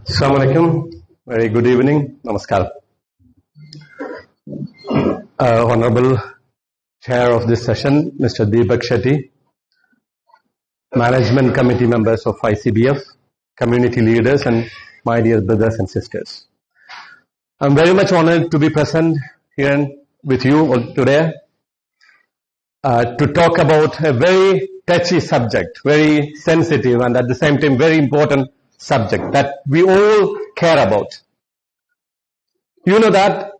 Assalamu alaikum. Very good evening. Namaskar. Honorable Chair of this session, Mr. Deepak Shetty, Management Committee members of ICBF, community leaders, and my dear brothers and sisters. I'm very much honored to be present here with you all today to talk about a very touchy subject, very sensitive and at the same time very important subject that we all care about. You know that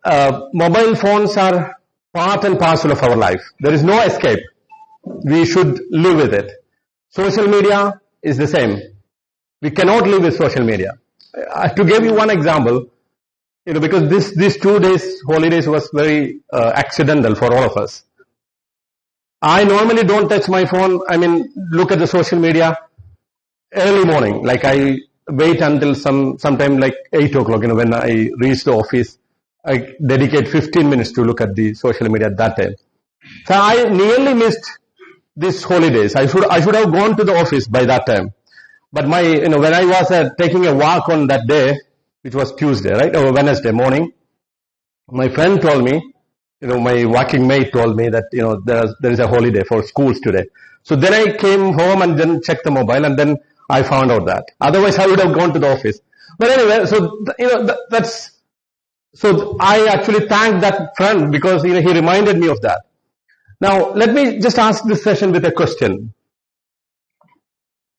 mobile phones are part and parcel of our life. There is no escape. We should live with it. Social media is the same. We cannot live with social media. To give you one example, because these 2 days holidays was very accidental for all of us. I normally don't touch my phone. Look at the social media early morning. Like I wait until sometime like 8 o'clock, when I reach the office. I dedicate 15 minutes to look at the social media at that time. So I nearly missed these holidays. I should have gone to the office by that time. But when I was taking a walk on that day, which was Tuesday, right, or Wednesday morning, my friend told me, my walking mate told me that, there is a holiday for schools today. So then I came home and then checked the mobile and then I found out that. Otherwise I would have gone to the office. But anyway, so I actually thanked that friend because, he reminded me of that. Now, let me just ask this session with a question.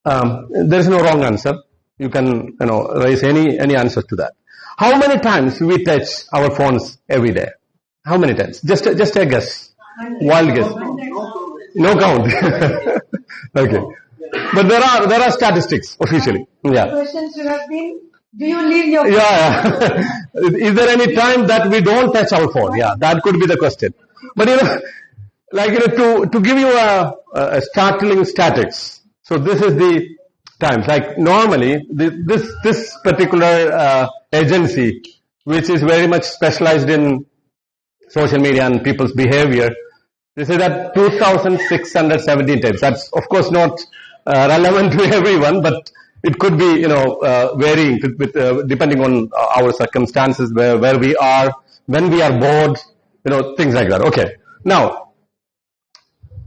There is no wrong answer. You can, raise any answer to that. How many times we touch our phones every day? How many times? Just a guess. Wild guess. No count. Okay. But there are statistics officially. Yeah. The question should have been, do you leave your phone? Yeah. Is there any time that we don't touch our phone? Yeah, that could be the question. But to give you a startling statistics. So this is the times. Like normally, this particular agency, which is very much specialized in social media and people's behavior, they say that 2,617 times. That's of course not relevant to everyone, but it could be, varying depending on our circumstances, where we are, when we are bored, things like that. Okay. Now,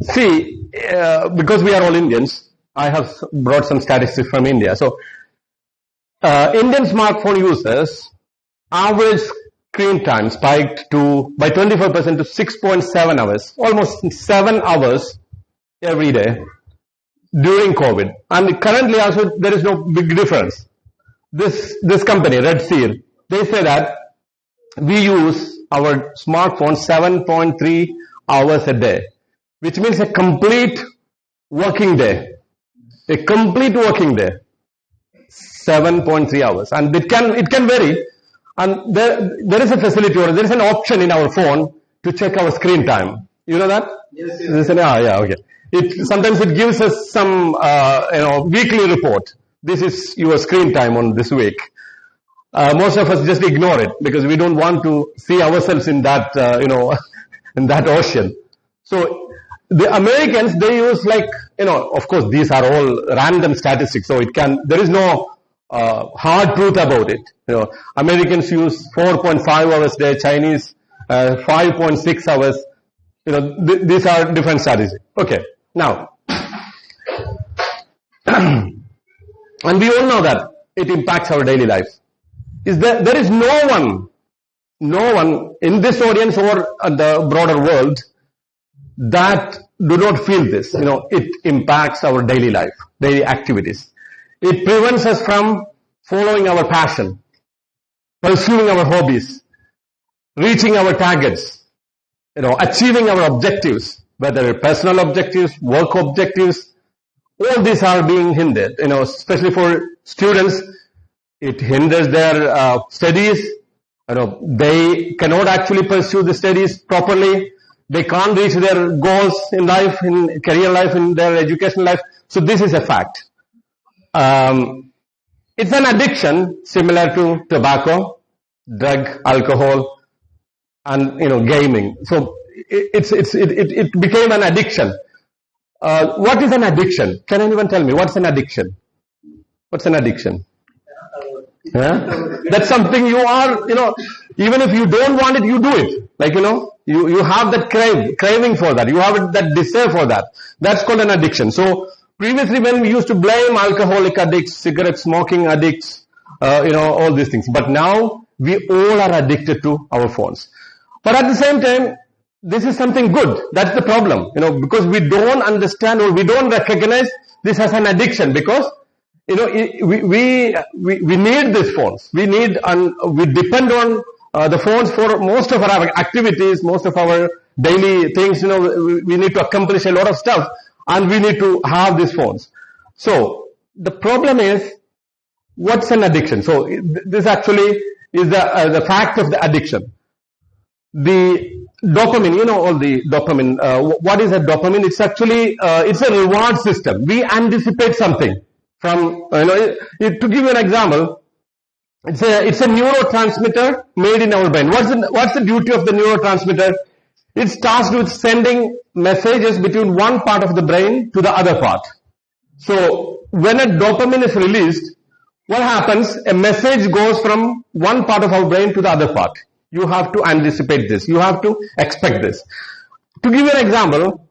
see, because we are all Indians, I have brought some statistics from India. So, Indian smartphone users average screen time spiked by 24% to 6.7 hours, almost 7 hours every day during COVID. And currently also there is no big difference. This company, Red Seal, they say that we use our smartphone 7.3 hours a day, which means a complete working day. A complete working day. 7.3 hours. And it can vary. And there is a facility or there is an option in our phone to check our screen time. You know that? Yes. Yeah, okay. Sometimes it gives us some, weekly report. This is your screen time on this week. Most of us just ignore it because we don't want to see ourselves in that, in that ocean. So the Americans, they use of course these are all random statistics. So there is no hard truth about it. Americans use 4.5 hours a day, Chinese 5.6 hours. These are different statistics. Okay. Now, and we all know that it impacts our daily life. There is no one in this audience or the broader world that do not feel this. It impacts our daily life, daily activities. It prevents us from following our passion, pursuing our hobbies, reaching our targets, achieving our objectives, whether personal objectives, work objectives, all these are being hindered. Especially for students, it hinders their studies. They cannot actually pursue the studies properly. They can't reach their goals in life, in career life, in their educational life. So this is a fact. It's an addiction similar to tobacco, drug, alcohol, and gaming. So it became an addiction. What is an addiction? Can anyone tell me what's an addiction? What's an addiction? Yeah? That's something you are, even if you don't want it, you do it. Like, you have that craving for that. You have that desire for that. That's called an addiction. So, previously when we used to blame alcoholic addicts, cigarette smoking addicts, all these things. But now, we all are addicted to our phones. But at the same time, this is something good. That's the problem. Because we don't understand or we don't recognize this as an addiction, because we need these phones. We depend on the phones for most of our activities, most of our daily things. We need to accomplish a lot of stuff, and we need to have these phones. So the problem is, what's an addiction? So this actually is the fact of the addiction. The dopamine, all the dopamine. What is a dopamine? It's actually it's a reward system. We anticipate something from to give you an example. It's a neurotransmitter made in our brain. What's the duty of the neurotransmitter? It's tasked with sending messages between one part of the brain to the other part. So when a dopamine is released, what happens? A message goes from one part of our brain to the other part. You have to anticipate this. You have to expect this. To give you an example,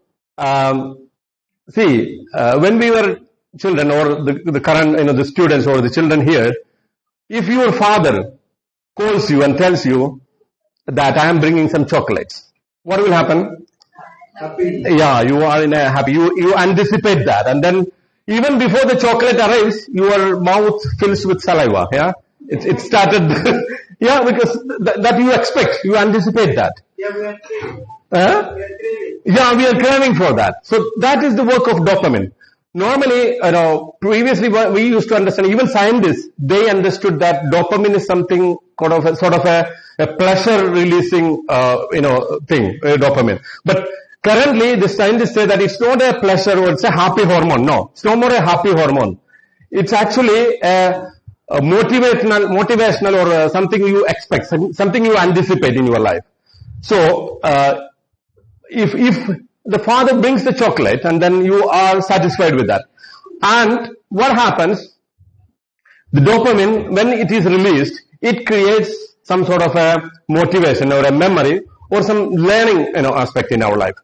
when we were children, or the current, the students or the children here, if your father calls you and tells you that I am bringing some chocolates, what will happen? Happy. Yeah, you are in a happy. You anticipate that, and then even before the chocolate arrives, your mouth fills with saliva. Yeah, it started. Yeah, because that you expect, you anticipate that. Yeah, we are craving. Yeah, we are craving for that. So that is the work of dopamine. Normally, previously we used to understand, even scientists, they understood that dopamine is something sort of a pleasure releasing, thing, dopamine. But currently, the scientists say that it's not a pleasure or it's a happy hormone. No, it's no more a happy hormone. It's actually a motivational or something you expect, something you anticipate in your life. So, if the father brings the chocolate and then you are satisfied with that. And what happens? The dopamine, when it is released, it creates some sort of a motivation or a memory or some learning, aspect in our life.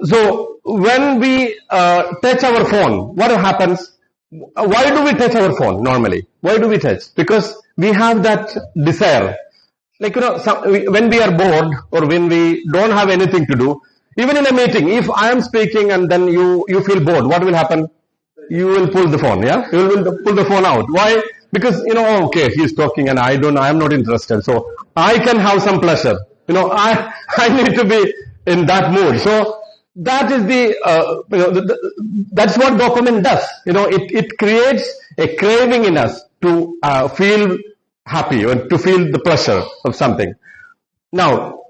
So when we touch our phone, what happens? Why do we touch our phone normally? Why do we touch? Because we have that desire. Like, when we are bored or when we don't have anything to do, even in a meeting, if I am speaking and then you feel bored, what will happen? You will pull the phone, yeah? You will pull the phone out. Why? Because, okay, he's talking and I am not interested. So I can have some pleasure. I need to be in that mood. So that is that's what dopamine does. It creates a craving in us to feel happy or to feel the pleasure of something. Now,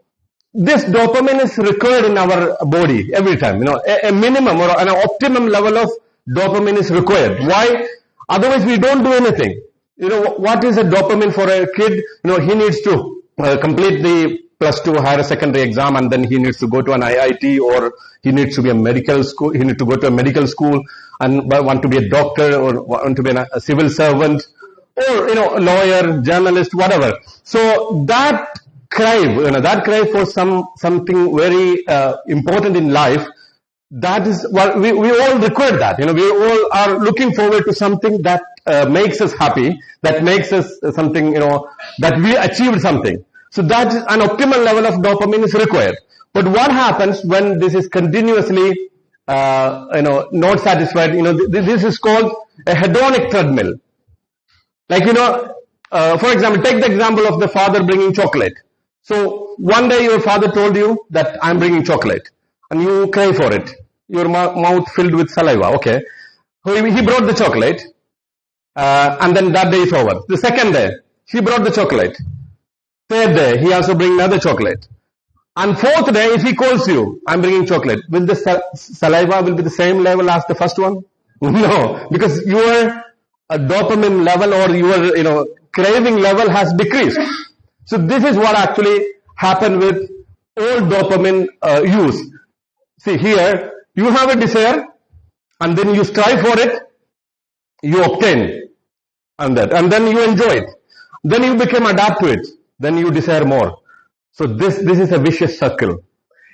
this dopamine is required in our body every time. A minimum or an optimum level of dopamine is required. Why? Otherwise, we don't do anything. What is a dopamine for a kid? He needs to complete the +2 higher secondary exam, and then he needs to go to an IIT, or he needs to be a medical school. He needs to go to a medical school and want to be a doctor or want to be a civil servant, or lawyer, journalist, whatever. So that crave for something very important in life, that is what we all require. That we all are looking forward to something that makes us happy, that makes us something, that we achieved something. So that is an optimal level of dopamine is required. But what happens when this is continuously not satisfied? This is called a hedonic treadmill. Like, for example, take the example of the father bringing chocolate. So one day your father told you that I'm bringing chocolate, and you crave for it. Your mouth filled with saliva. Okay, so he brought the chocolate, and then that day is over. The second day, he brought the chocolate. Third day, he also bring another chocolate. And fourth day, if he calls you, I'm bringing chocolate, will the saliva will be the same level as the first one? No, because your dopamine level or your craving level has decreased. So this is what actually happened with all dopamine use. See here, you have a desire, and then you strive for it, you obtain. and then you enjoy it. Then you become adapt to it. Then you desire more. So this is a vicious circle.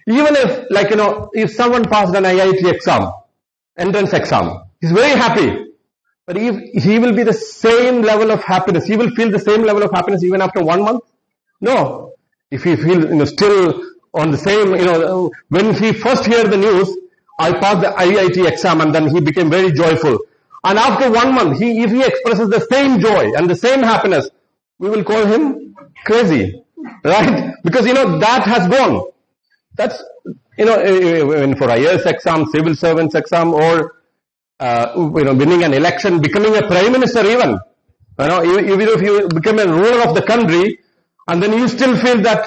Even if, like, if someone passed an IIT exam, entrance exam, he's very happy. But if he will be the same level of happiness, he will feel the same level of happiness even after 1 month? No. If he feels, still on the same, when he first heard the news, I passed the IIT exam, and then he became very joyful. And after 1 month, if he expresses the same joy and the same happiness, we will call him crazy, right? Because, that has gone. That's, when for IAS exam, civil servants exam, or, winning an election, becoming a prime minister even. Even if you become a ruler of the country, and then you still feel that,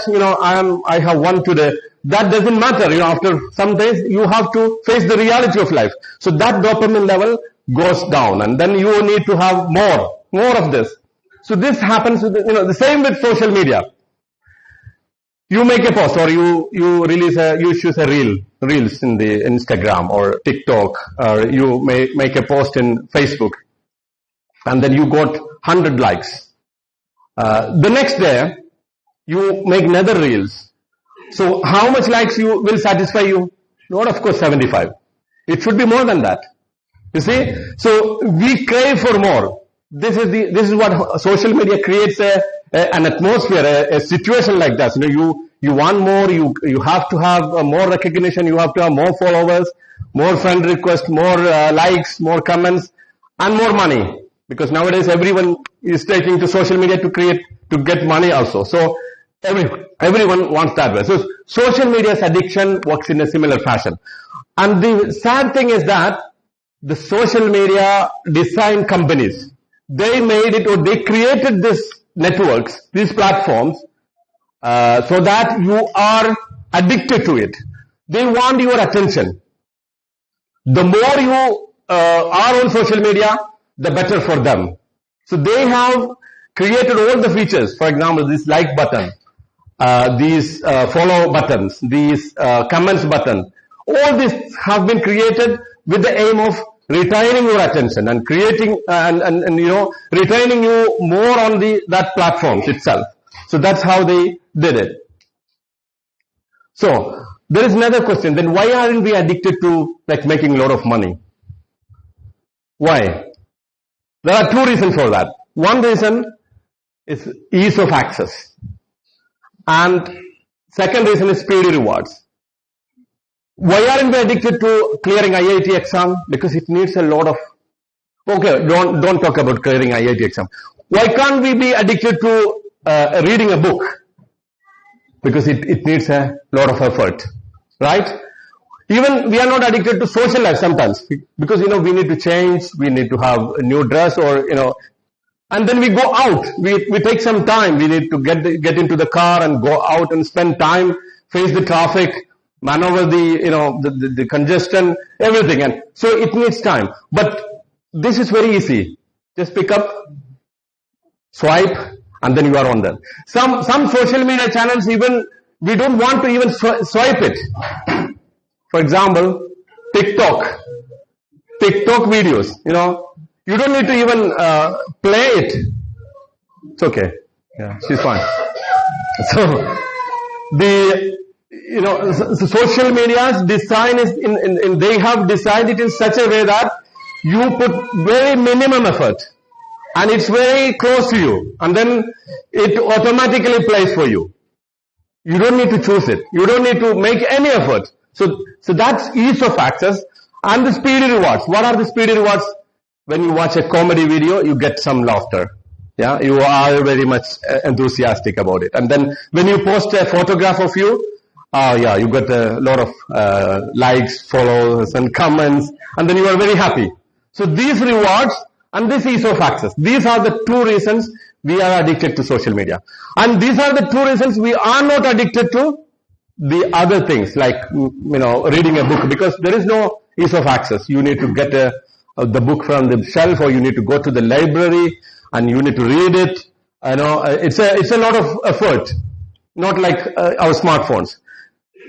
I have won today. That doesn't matter. After some days, you have to face the reality of life. So that dopamine level goes down, and then you need to have more of this. So this happens with, the same with social media. You make a post, or you choose a reels in the Instagram or TikTok, or you make a post in Facebook, and then you got 100 likes. The next day, you make another reels. So how much likes will satisfy you? Not, of course, 75. It should be more than that. You see? So we crave for more. This is what social media creates, an atmosphere, a situation like that. You want more, you have to have more recognition, you have to have more followers, more friend requests, more likes, more comments, and more money. Because nowadays everyone is taking to social media to get money also. So everyone wants that way. So social media's addiction works in a similar fashion. And the sad thing is that the social media design companies, they made it, or they created these networks, these platforms, so that you are addicted to it. They want your attention. The more you are on social media, the better for them. So they have created all the features. For example, this like button, these follow buttons, these comments button. All these have been created with the aim of retaining your attention and creating and retaining you more on that platform itself. So that's how they did it. So there is another question. Then why aren't we addicted to making a lot of money? Why? There are two reasons for that. One reason is ease of access, and second reason is speedy rewards. Why aren't we addicted to clearing IIT exam? Because it needs a lot of. Okay, don't talk about clearing IIT exam. Why can't we be addicted to reading a book? Because it needs a lot of effort, right? Even we are not addicted to social life sometimes, because we need to change, we need to have a new dress, or and then we go out. We take some time. We need to get into the car and go out and spend time, face the traffic, maneuver the congestion, everything, and so it needs time. But this is very easy. Just pick up, swipe, and then you are on there. Some social media channels, even we don't want to even swipe it. For example, TikTok videos. You don't need to even play it. It's okay. Yeah, she's fine. So the social media's design is they have designed it in such a way that you put very minimum effort, and it's very close to you, and then it automatically plays for you. You don't need to choose it. You don't need to make any effort. So that's ease of access. And the speedy rewards. What are the speedy rewards? When you watch a comedy video, you get some laughter. Yeah, you are very much enthusiastic about it. And then when you post a photograph of you, you get a lot of likes, follows, and comments, and then you are very happy. So these rewards and this ease of access, these are the two reasons we are addicted to social media. And these are the two reasons we are not addicted to the other things, like reading a book, because there is no ease of access. You need to get the book from the shelf, or you need to go to the library and you need to read it. It's a lot of effort, not like our smartphones.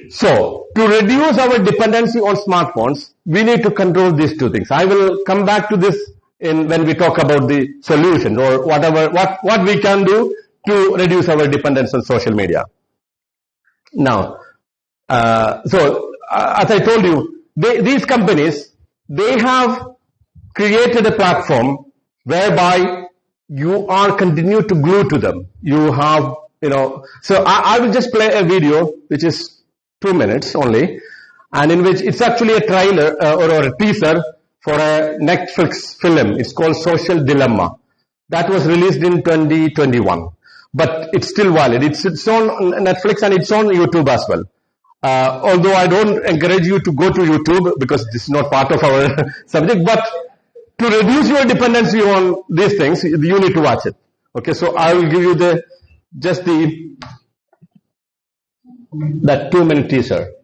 So to reduce our dependency on smartphones, we need to control these two things. I will come back to this when we talk about the solutions or what we can do to reduce our dependence on social media. Now, as I told you, these companies, they have created a platform whereby you are continue to glue to them. You have, so I will just play a video which is 2 minutes only, and in which it's actually a trailer or a teaser for a Netflix film. It's called Social Dilemma. That was released in 2021, but it's still valid. It's on Netflix and it's on YouTube as well. Although I don't encourage you to go to YouTube because this is not part of our subject, but to reduce your dependency on these things, you need to watch it. Okay, so I will give you that 2-minute teaser.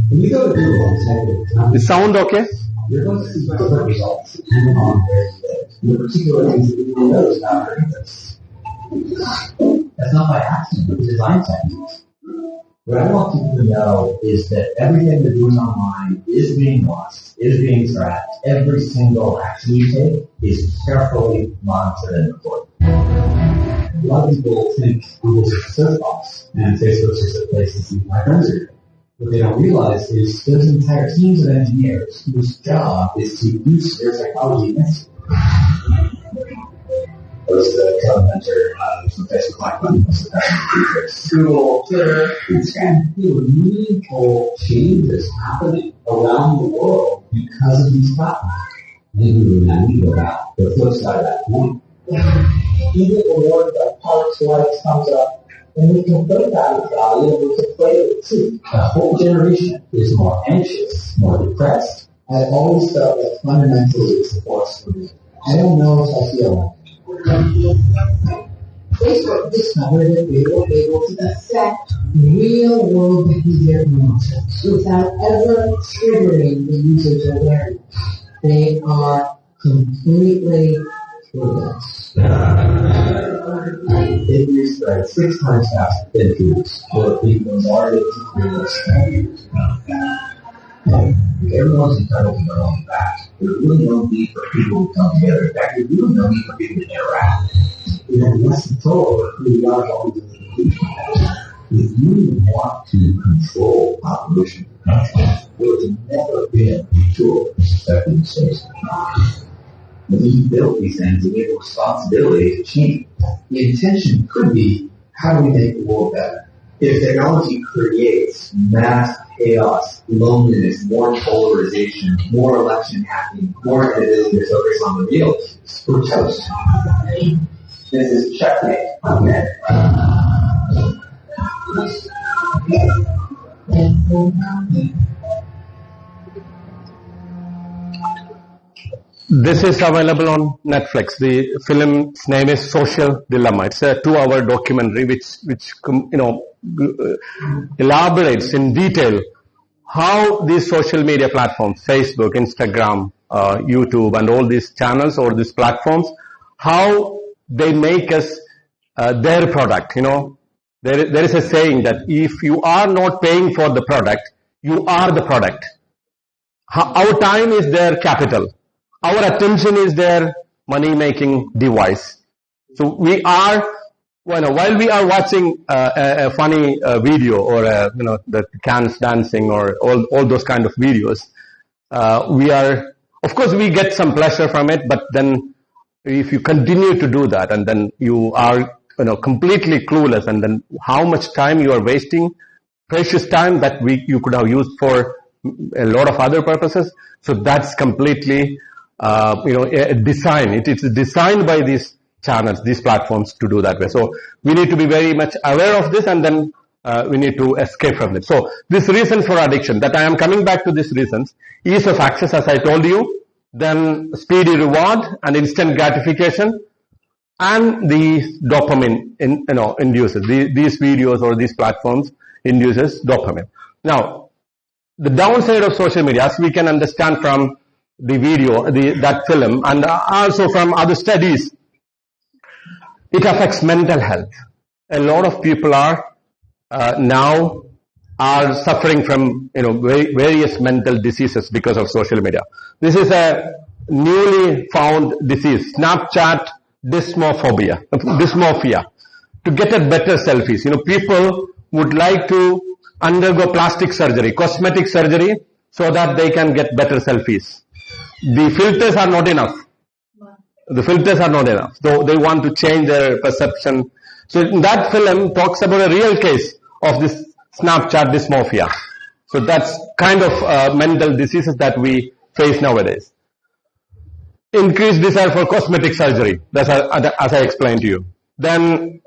When you go to Google and type in Is sound okay? you're going to see different results depending on where you live. The particular things that you notice about your interests. That's not by accident, it's design techniques. What I want people to know is that everything that goes online is being watched, is being tracked. Every single action you take is carefully monitored and recorded. A lot of people think Google's just a search box and Facebook's just a place to see my friends are. What they don't realize is there's entire teams of engineers whose job is to use their psychology against you. I was the co-inventor of Facebook Mindfulness. Google, Twitter, Instagram. There were meaningful changes happening around the world because of these platforms. Maybe we're naive about the flip side of that coin. Even the word that parks likes comes up. And we can put that with value and we can play with it too. The whole generation is more anxious, more depressed. I always felt that fundamentally it's the force for me. I don't know if I feel like Facebook discovered that they were able to affect real world behavior emotions without ever triggering the user's awareness. They are completely clueless. It is spread 6 times faster than foods, or people bombarded to clueless. Everyone's entitled to their own facts. There's really no need for people to come together. In fact, there's really no need for people to interact. We have less control over who we are all the If you want to control population content, there has never been a tool affecting space. When we built these things, we have a responsibility to change. The intention could be, how do we make the world better? If technology creates mass chaos, loneliness, more polarization, more election happening, more inability to focus on the real, we're toast. This is checkmate. Okay. This is available on Netflix. The film's name is Social Dilemma. It's a 2-hour documentary which elaborates in detail how these social media platforms, Facebook, Instagram, YouTube, and all these channels or these platforms, how they make us their product. There is a saying that if you are not paying for the product, you are the product. Our time is their capital. Our attention is their money-making device. So we are, while we are watching a funny video or the cans dancing or all those kind of videos, we are, of course, we get some pleasure from it. But then, if you continue to do that, and then you are, completely clueless, and then how much time you are wasting, precious time that you could have used for a lot of other purposes. So that's completely a design. It is designed by these channels, these platforms to do that way. So we need to be very much aware of this, and then we need to escape from it. So this reason for addiction, that I am coming back to these reasons: ease of access, as I told you, then speedy reward and instant gratification, and the dopamine induces. These videos or these platforms induces dopamine. Now, the downside of social media, as we can understand from the video, that film, and also from other studies, it affects mental health. A lot of people are now are suffering from, various mental diseases because of social media. This is a newly found disease, Snapchat dysmorphia. To get a better selfies, people would like to undergo plastic surgery, cosmetic surgery, so that they can get better selfies. The filters are not enough. So they want to change their perception. So that film talks about a real case of this Snapchat dysmorphia. So that's kind of mental diseases that we face nowadays. Increased desire for cosmetic surgery, as I explained to you. Then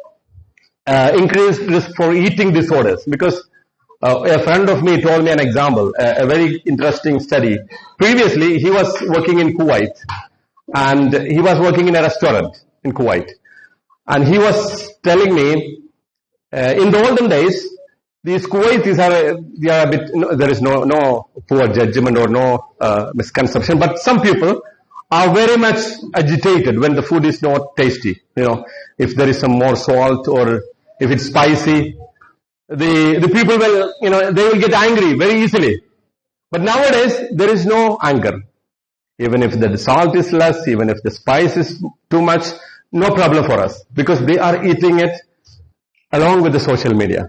increased risk for eating disorders, because a friend of me told me an example, a very interesting study. Previously, he was working in Kuwait, and he was working in a restaurant in Kuwait. And he was telling me, in the olden days, these Kuwaitis they are a bit, there is no poor judgment or no misconception, but some people are very much agitated when the food is not tasty. If there is some more salt or if it's spicy, the people will, they will get angry very easily. But nowadays, there is no anger. Even if the salt is less, even if the spice is too much, no problem for us, because they are eating it along with the social media.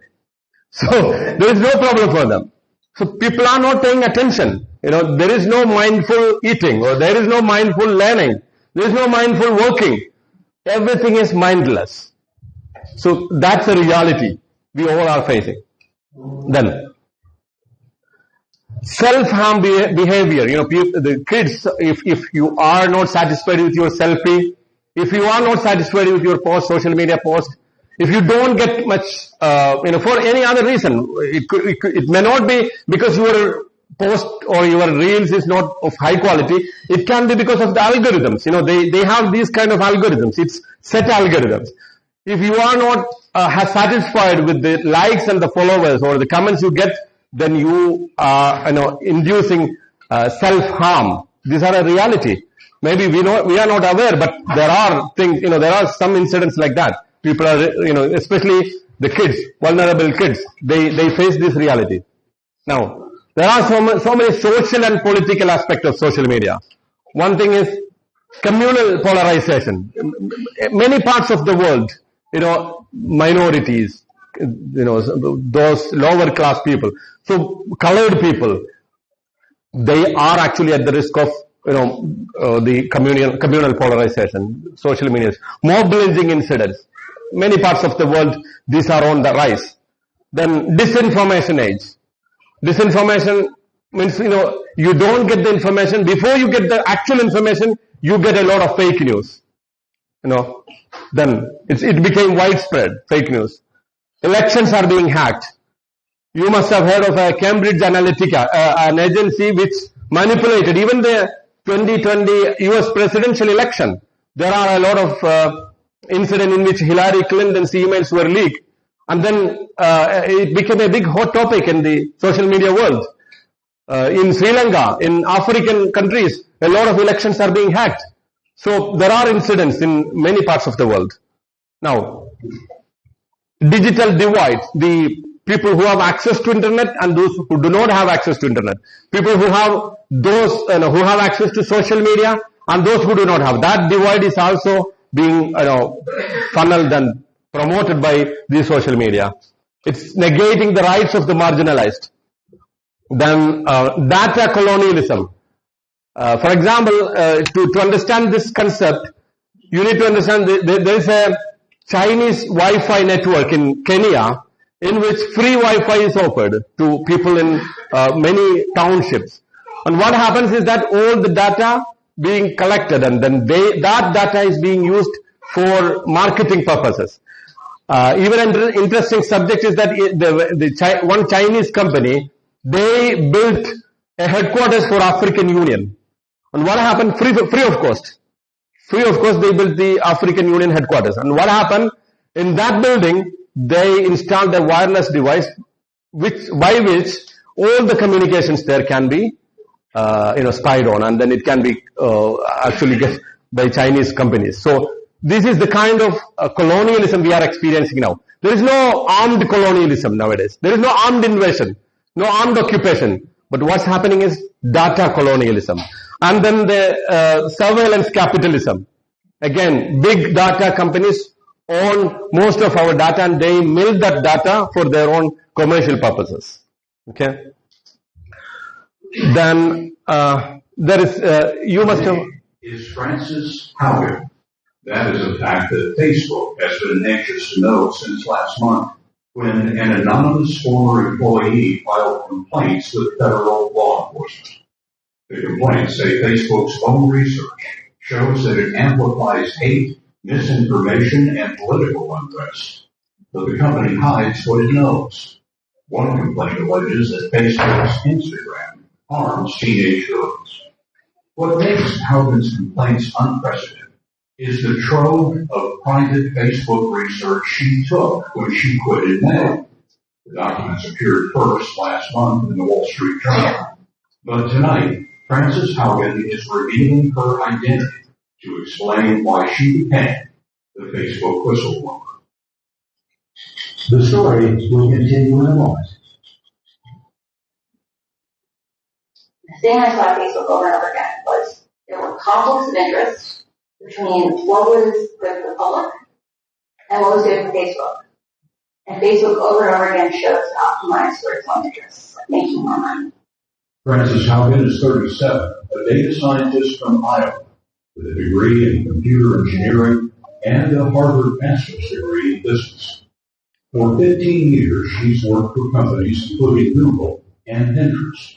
So there is no problem for them. So people are not paying attention. There is no mindful eating, or there is no mindful learning. There is no mindful working. Everything is mindless. So that's the reality we all are facing. Then, self-harm behavior. The kids, if you are not satisfied with your selfie, if you are not satisfied with your social media post, if you don't get much, for any other reason, it may not be because your post or your reels is not of high quality. It can be because of the algorithms. They have these kind of algorithms. It's set algorithms. If you are not satisfied with the likes and the followers or the comments you get, then you are, inducing self-harm. These are a reality. Maybe we are not aware, but there are things, there are some incidents like that. People are, especially the kids, vulnerable kids, they face this reality. Now, there are so many social and political aspects of social media. One thing is communal polarization. Many parts of the world, minorities, those lower class people, so colored people, they are actually at the risk of, the communal polarization, social media, mob lynching incidents. Many parts of the world, these are on the rise. Then disinformation age. Disinformation means, you don't get the information. Before you get the actual information, you get a lot of fake news. Then it became widespread, fake news. Elections are being hacked. You must have heard of Cambridge Analytica, an agency which manipulated even the 2020 US presidential election. There are a lot of incidents in which Hillary Clinton's emails were leaked. And then it became a big hot topic in the social media world. In Sri Lanka, in African countries, a lot of elections are being hacked. So there are incidents in many parts of the world. Now, digital divide, the people who have access to internet and those who do not have access to internet. People who have who have access to social media and those who do not have. That divide is also being funneled and promoted by the social media. It's negating the rights of the marginalized. Then data colonialism. For example, to understand this concept, you need to understand there is a Chinese Wi-Fi network in Kenya in which free Wi-Fi is offered to people in many townships. And what happens is that all the data being collected and then that data is being used for marketing purposes. Even an interesting subject is that one Chinese company, they built a headquarters for African Union. And what happened? Free of cost. Free of cost, they built the African Union headquarters. And what happened? In that building, they installed a wireless device by which all the communications there can be spied on, and then it can be actually get by Chinese companies. So this is the kind of colonialism we are experiencing now. There is no armed colonialism nowadays. There is no armed invasion, no armed occupation. But what's happening is data colonialism. And then the surveillance capitalism. Again, big data companies own most of our data and they milk that data for their own commercial purposes. Okay. Then there is, you must have... Is Frances Haugen. That is a fact that Facebook has been anxious to know since last month, when an anonymous former employee filed complaints with federal law enforcement. The complaints say Facebook's own research shows that it amplifies hate, misinformation, and political unrest. But the company hides what it knows. One complaint alleges that Facebook's Instagram harms teenage girls. What makes Haugen's complaints unprecedented is the trove of private Facebook research she took when she quit in May. The documents appeared first last month in the Wall Street Journal. But tonight, Frances Haugen is revealing her identity to explain why she became the Facebook whistleblower. The story will continue in a moment. The thing I saw on Facebook over and over again was there were conflicts of interest between what was good for the public and what was good for Facebook. And Facebook over and over again chose to optimize for its own interests, like making more money. Frances Haugen is 37, a data scientist from Iowa, with a degree in computer engineering and a Harvard master's degree in business. For 15 years, she's worked for companies including Google and Pinterest.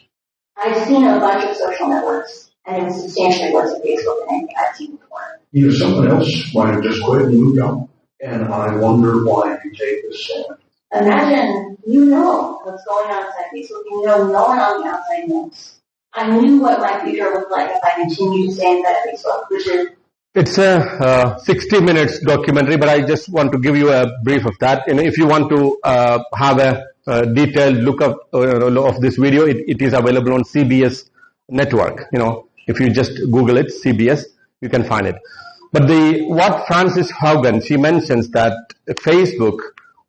I've seen a bunch of social networks, and it was substantially worse at Facebook than anything I've seen before. You know, someone else might have just quit and moved on, and I wonder why you take this stand. Imagine you know what's going on inside Facebook, and you know no one on the outside knows. I knew what my future looked like if I continued to stay inside Facebook, which is... It's a 60 minutes documentary, but I just want to give you a brief of that. And if you want to have a detailed look of this video, it is available on CBS network. You know, if you just Google it, CBS, you can find it. But what Frances Haugen, she mentions that Facebook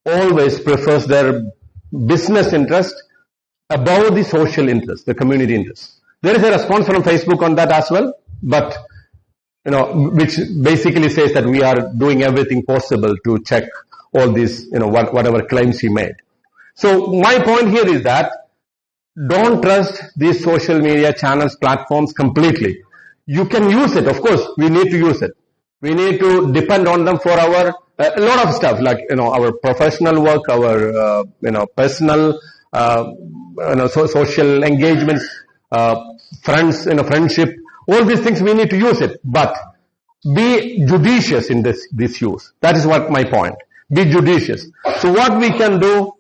always prefers their business interest above the social interest, the community interest. There is a response from Facebook on that as well, but you know, which basically says that we are doing everything possible to check all these, you know, whatever claims she made. So my point here is that don't trust these social media channels, platforms completely. You can use it, of course. We need to use it. We need to depend on them for our a lot of stuff, like, you know, our professional work, our personal social engagements, friends, friendship. All these things we need to use it, but be judicious in this use. That is what my point. Be judicious. So what we can do,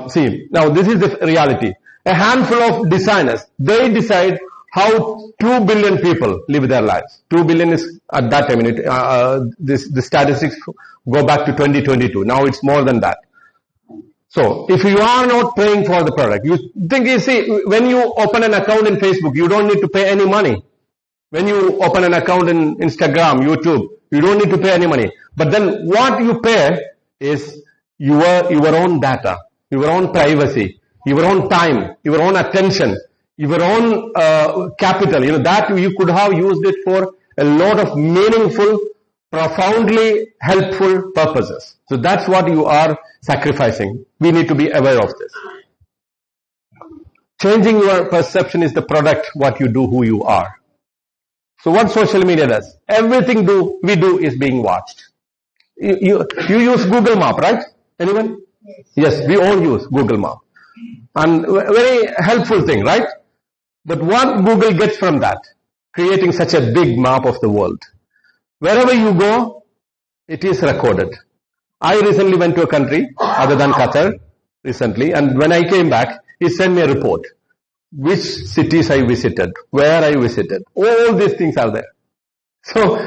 see, now this is the reality. A handful of designers, they decide how 2 billion people live their lives. 2 billion is at that time. The statistics go back to 2022. Now it's more than that. So if you are not paying for the product, you see, when you open an account in Facebook, you don't need to pay any money. When you open an account in Instagram, YouTube, you don't need to pay any money. But then what you pay is your own data, your own privacy, your own time, your own attention, your own capital. That you could have used it for a lot of meaningful, profoundly helpful purposes. So that's what you are sacrificing. We need to be aware of this. Changing your perception is the product, what you do, who you are. So what social media does? Everything we do is being watched. You use Google Map, right? Anyone? Yes, we all use Google Map. And very helpful thing, right? But what Google gets from that? Creating such a big map of the world. Wherever you go, it is recorded. I recently went to a country other than Qatar recently, and when I came back, he sent me a report. Which cities I visited, where I visited, all these things are there. So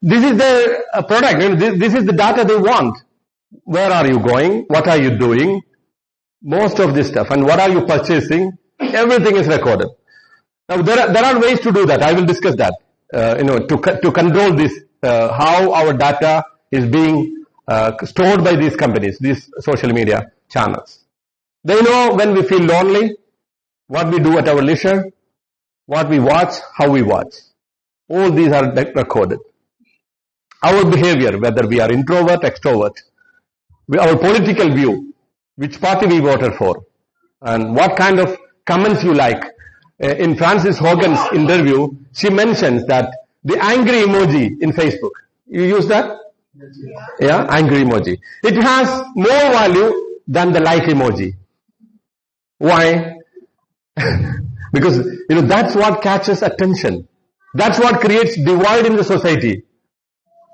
this is their product. This is the data they want. Where are you going? What are you doing? Most of this stuff. And what are you purchasing? Everything is recorded. Now there are ways to do that. I will discuss that. To control this, how our data is being stored by these companies, these social media channels. They know when we feel lonely, what we do at our leisure, what we watch, how we watch. All these are recorded. Our behavior, whether we are introvert, extrovert, our political view, which party we voted for, and what kind of comments you like. In Frances Hogan's interview, she mentions that the angry emoji in Facebook, you use that? Yeah, angry emoji. It has more value than the like emoji. Why? Because, that's what catches attention. That's what creates divide in the society.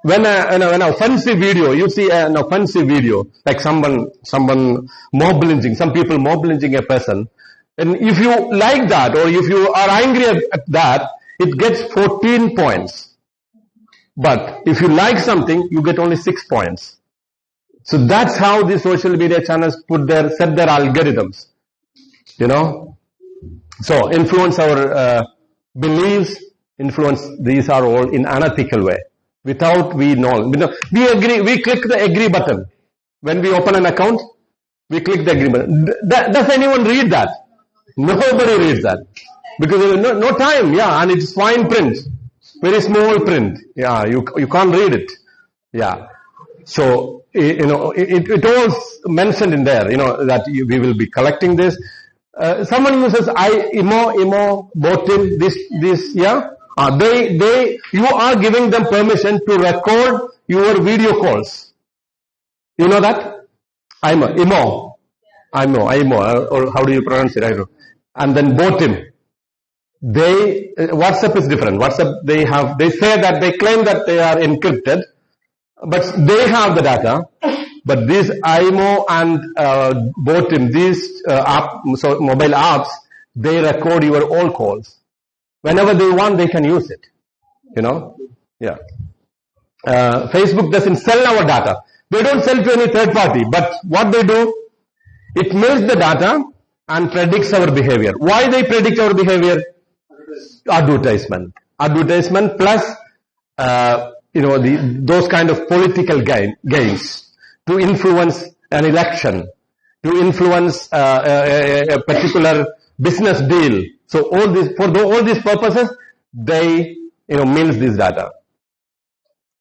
When an offensive video, you see an offensive video, like someone mob lynching, some people mob lynching a person, and if you like that, or if you are angry at that, it gets 14 points. But if you like something, you get only 6 points. So that's how the social media channels set their algorithms. So influence our beliefs, influence, these are all in unethical way. Without we know. We agree, we click the agree button. When we open an account, we click the agree button. Does anyone read that? Nobody reads that. Because there is no time, and it's fine print. Very small print. You can't read it. So, it all mentioned in there, that we will be collecting this. Someone uses imo, botin, this, you are giving them permission to record your video calls. You know that? Imo, or how do you pronounce it? I don't know. And then botin. WhatsApp is different. WhatsApp, they say that they claim that they are encrypted, but they have the data. But these IMO and Botim, these mobile apps, they record your all calls. Whenever they want, they can use it. Facebook doesn't sell our data. They don't sell to any third party. But what they do, it milks the data and predicts our behavior. Why they predict our behavior? Advertisement plus those kind of political gains to influence an election, to influence a particular business deal. So all these purposes, they milk this data.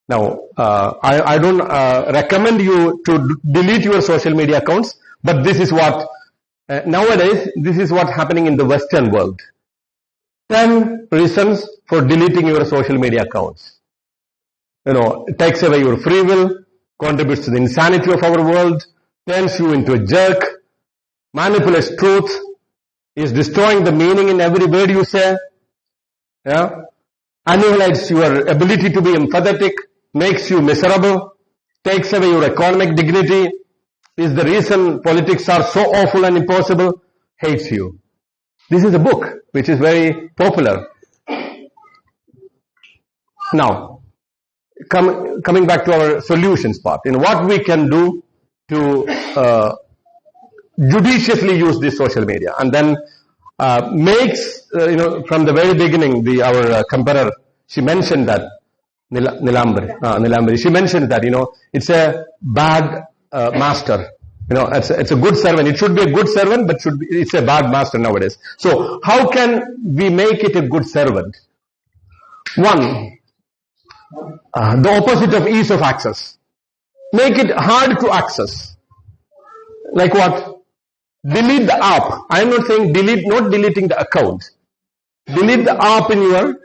Now I don't recommend you to delete your social media accounts, but this is what nowadays this is what's happening in the Western world. 10 reasons for deleting your social media accounts. It takes away your free will, contributes to the insanity of our world, turns you into a jerk, manipulates truth, is destroying the meaning in every word you say, annihilates your ability to be empathetic, makes you miserable, takes away your economic dignity, is the reason politics are so awful and impossible, hates you. This is a book which is very popular. Now, coming back to our solutions part, what we can do to judiciously use this social media, and then makes from the very beginning, our comparer, she mentioned that Nilambari, she mentioned that it's a bad master. It's a good servant. It should be a good servant, but it's a bad master nowadays. So how can we make it a good servant? One, the opposite of ease of access. Make it hard to access. Like what? Delete the app. I am not saying not deleting the account. Delete the app in your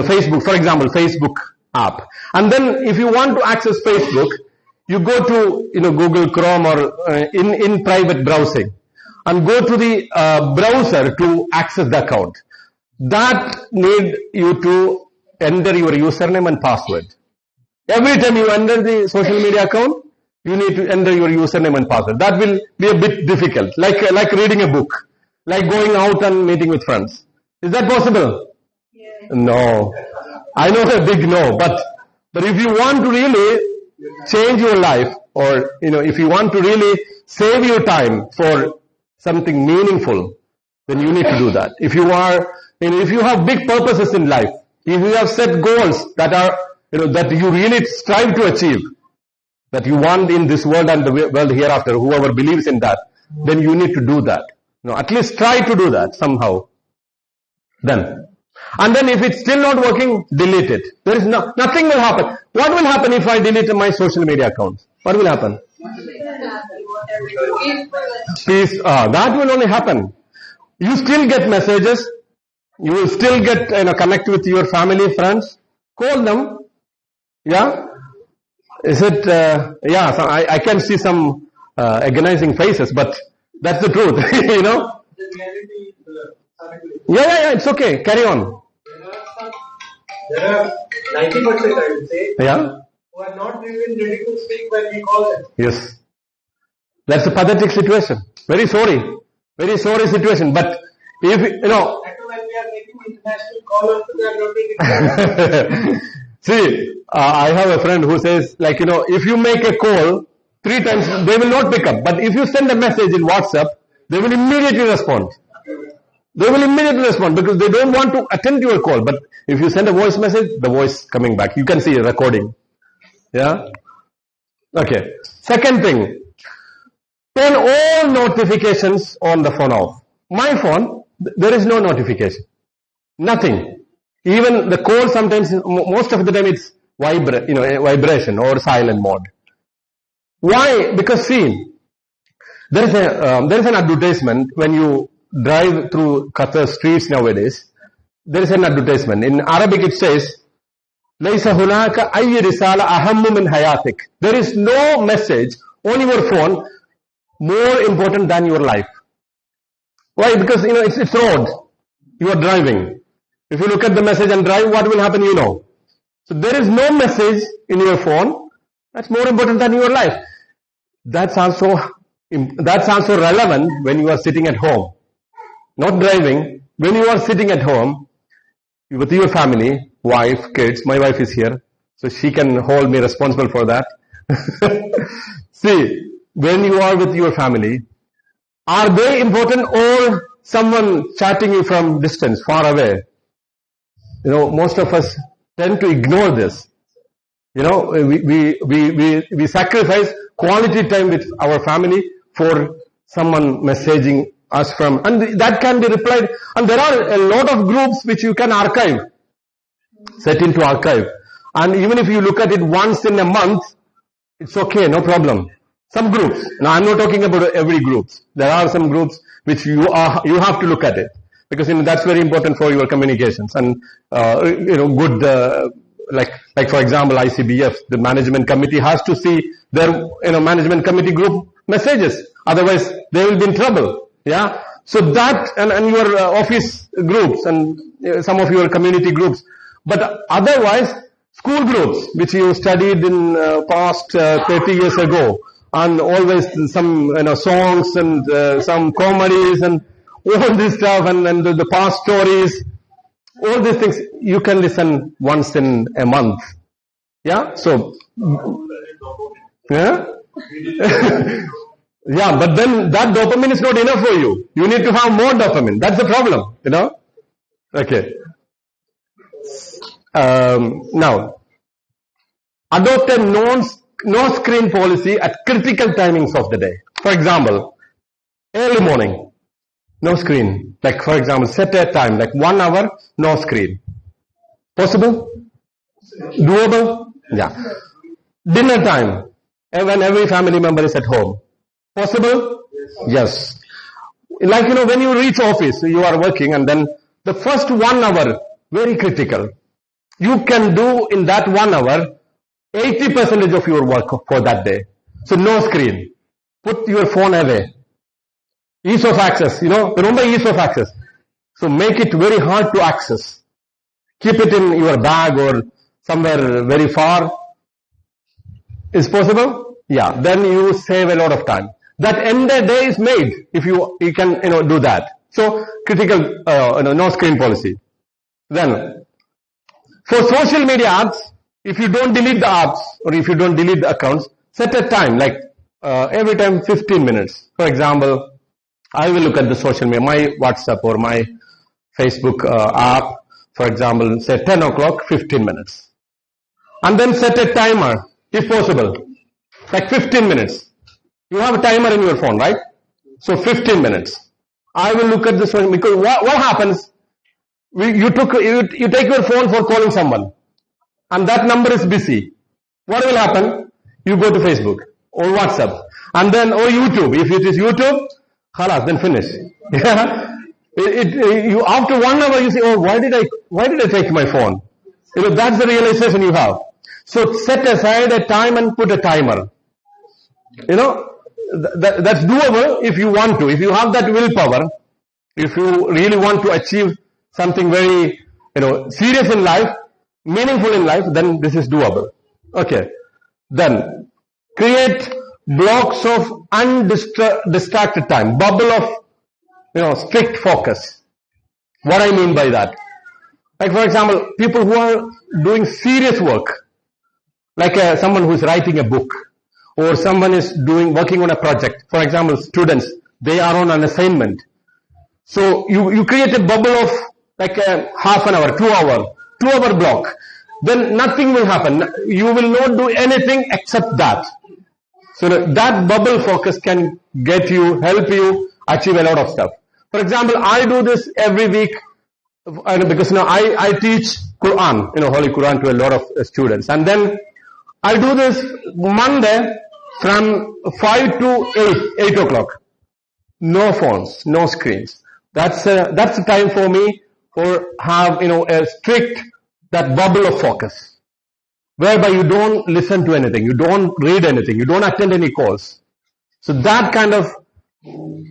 Facebook, for example, Facebook app. And then if you want to access Facebook, you go to Google Chrome or in private browsing and go to the browser to access the account. That need you to enter your username and password. Every time you enter the social media account, you need to enter your username and password. That will be a bit difficult, like reading a book, like going out and meeting with friends. Is that possible? Yes. No. I know a big no, but if you want to really change your life, or if you want to really save your time for something meaningful, then you need to do that. If you are, if you have big purposes in life, if you have set goals that are, that you really strive to achieve, that you want in this world and the world hereafter, whoever believes in that, then you need to do that. At least try to do that somehow. Then. And then if it's still not working, delete it. There is nothing will happen. What will happen if I delete my social media accounts? What will happen? Peace. That will only happen. You still get messages. You will still get, connect with your family, friends. Call them. Yeah. Is it? Yeah. So I can see some agonizing faces, but that's the truth. Yeah. It's okay. Carry on. There are 90%, I would say, Yeah. who are not even ready to speak when we call them. Yes. That's a pathetic situation. Very sorry. Very sorry situation. But if, When we are making international callers, they are not taking see, I have a friend who says, if you make a call 3 times, they will not pick up. But if you send a message in WhatsApp, they will immediately respond. They will immediately respond because they don't want to attend your call. But if you send a voice message, the voice coming back. You can see a recording. Yeah? Okay. Second thing. Turn all notifications on the phone off. My phone, there is no notification. Nothing. Even the call sometimes, most of the time it's vibration or silent mode. Why? Because see, there is an advertisement when you drive through Qatar streets nowadays. There is an advertisement. In Arabic it says, لَيْسَ هُنَاكَ أَيِّ رِسَالَ أَهَمُّ مِنْ حَيَاتِكَ. There is no message on your phone more important than your life. Why? Because it's road. You are driving. If you look at the message and drive, what will happen? So there is no message in your phone that's more important than your life. That's also relevant when you are sitting at home. Not driving. When you are sitting at home with your family, wife, kids. My wife is here, so she can hold me responsible for that. See, when you are with your family, are they important or someone chatting you from distance, far away? Most of us tend to ignore this. We sacrifice quality time with our family for someone messaging us from, and that can be replied. And there are a lot of groups which you can archive, set into archive. And even if you look at it once in a month, it's okay, no problem. Some groups. Now I'm not talking about every group. There are some groups which you have to look at it because that's very important for your communications and good. Like for example, ICBF, the management committee has to see their management committee group messages. Otherwise, they will be in trouble. Yeah. So that and your office groups and some of your community groups, but otherwise school groups which you studied in past 30 years ago. And always some songs and some comedies and all this stuff and the past stories, all these things you can listen once in a month. Yeah. So yeah. Yeah, but then that dopamine is not enough for you. You need to have more dopamine. That's the problem. Okay. Now, adopt a no screen policy at critical timings of the day. For example, early morning, no screen. Like for example, set a time, like 1 hour, no screen. Possible? Doable? Yeah. Dinner time, when every family member is at home. Possible? Yes. Like, when you reach office, you are working and then the first 1 hour, very critical. You can do in that 1 hour 80% of your work for that day. So no screen. Put your phone away. Ease of access, remember ease of access. So make it very hard to access. Keep it in your bag or somewhere very far. Is possible? Yeah. Then you save a lot of time. That entire day is made if you can do that. So critical no screen policy. Then for social media apps, if you don't delete the apps or if you don't delete the accounts, set a time like every time 15 minutes. For example, I will look at the social media, my WhatsApp or my Facebook app, for example, say 10 o'clock, 15 minutes. And then set a timer if possible. like 15 minutes. You have a timer in your phone, right? So 15 minutes. I will look at this one because what happens? You take your phone for calling someone, and that number is busy. What will happen? You go to Facebook or WhatsApp, and then or YouTube. If it is YouTube, halas, then finish. You after 1 hour you say, oh, why did I take my phone? That's the realization you have. So set aside a time and put a timer. That's doable if you want to. If you have that willpower, if you really want to achieve something very, serious in life, meaningful in life, then this is doable. Okay. Then create blocks of undistracted time, bubble of, strict focus. What I mean by that? Like for example, people who are doing serious work, like someone who is writing a book, or someone is working on a project. For example, students, they are on an assignment. So you create a bubble of like a half an hour, 2 hour block. Then nothing will happen. You will not do anything except that. So that bubble focus can help you achieve a lot of stuff. For example, I do this every week because I teach Quran, Holy Quran to a lot of students. And then I do this Monday from 5 to 8 o'clock. No phones, no screens. That's the time for me for have, a strict, that bubble of focus. Whereby you don't listen to anything, you don't read anything, you don't attend any calls. So that kind of,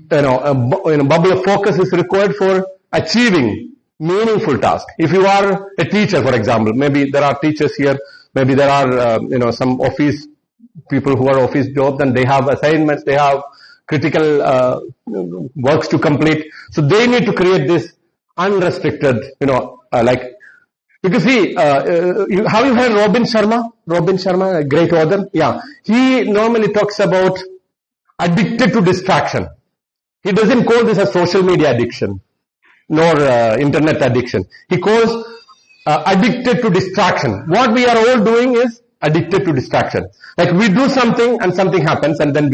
bubble of focus is required for achieving meaningful tasks. If you are a teacher, for example, maybe there are teachers here, maybe there are, some office people who are office jobs and they have assignments, they have critical works to complete. So they need to create this unrestricted, because see, have you heard Robin Sharma, a great author? Yeah. He normally talks about addicted to distraction. He doesn't call this a social media addiction, nor internet addiction. He calls addicted to distraction. What we are all doing is addicted to distraction. Like we do something and something happens and then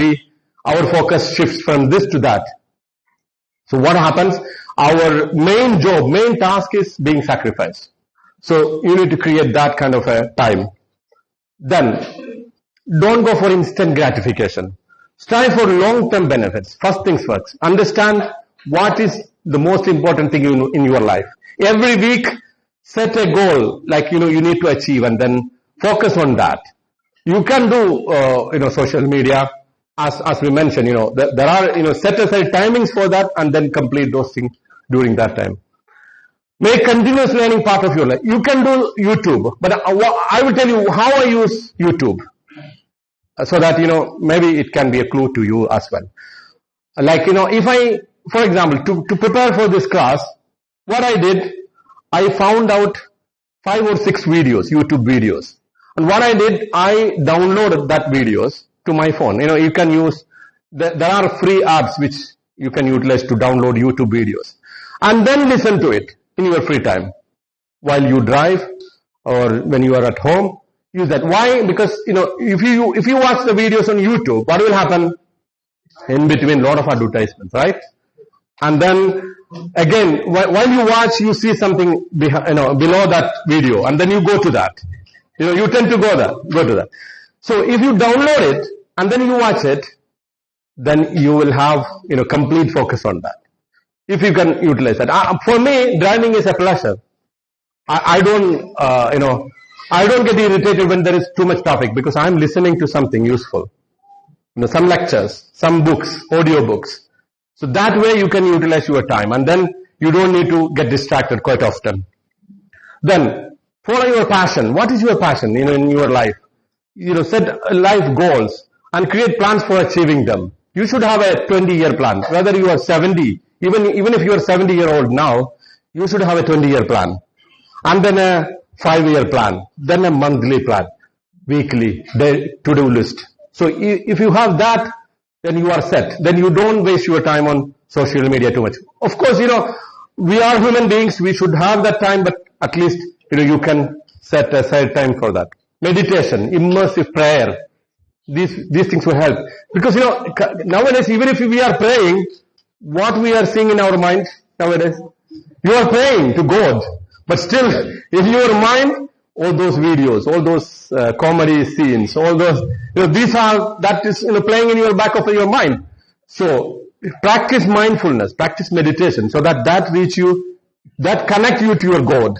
our focus shifts from this to that. So what happens? Our main task is being sacrificed. So you need to create that kind of a time. Then, don't go for instant gratification. Strive for long-term benefits. First things first. Understand what is the most important thing in your life. Every week, set a goal like you need to achieve and then focus on that. You can do social media as we mentioned. There are set aside timings for that and then complete those things during that time. Make continuous learning part of your life. You can do YouTube, but I will tell you how I use YouTube so that maybe it can be a clue to you as well. Like if I, for example, to prepare for this class, what I did, I found out 5 or 6 videos, YouTube videos, and what I did, I downloaded that videos to my phone. You can use there are free apps which you can utilize to download YouTube videos, and then listen to it in your free time while you drive or when you are at home. Use that. Why? Because if you watch the videos on YouTube, what will happen? In between, a lot of advertisements, right? And then again, while you watch, you see something below that video, and then you go to that. You tend to go to that. So if you download it and then you watch it, then you will have complete focus on that. If you can utilize that. For me, driving is a pleasure. I don't get irritated when there is too much traffic because I'm listening to something useful. Some lectures, some books, audio books. So that way you can utilize your time and then you don't need to get distracted quite often. Then follow your passion. What is your passion in your life? Set life goals and create plans for achieving them. You should have a 20-year plan. Whether you are 70, even if you are 70-year-old now, you should have a 20-year plan. And then a 5-year plan. Then a monthly plan. Weekly, to-do list. So if you have that, then you are set. Then you don't waste your time on social media too much. Of course, we are human beings. We should have that time, but at least, you can set aside time for that. Meditation, immersive prayer. these things will help. Because, nowadays, even if we are praying, what we are seeing in our mind nowadays, you are praying to God, but still, in your mind, all those videos, all those comedy scenes, all those, that is, playing in your back of your mind. So, practice mindfulness, practice meditation, so that connect you to your God,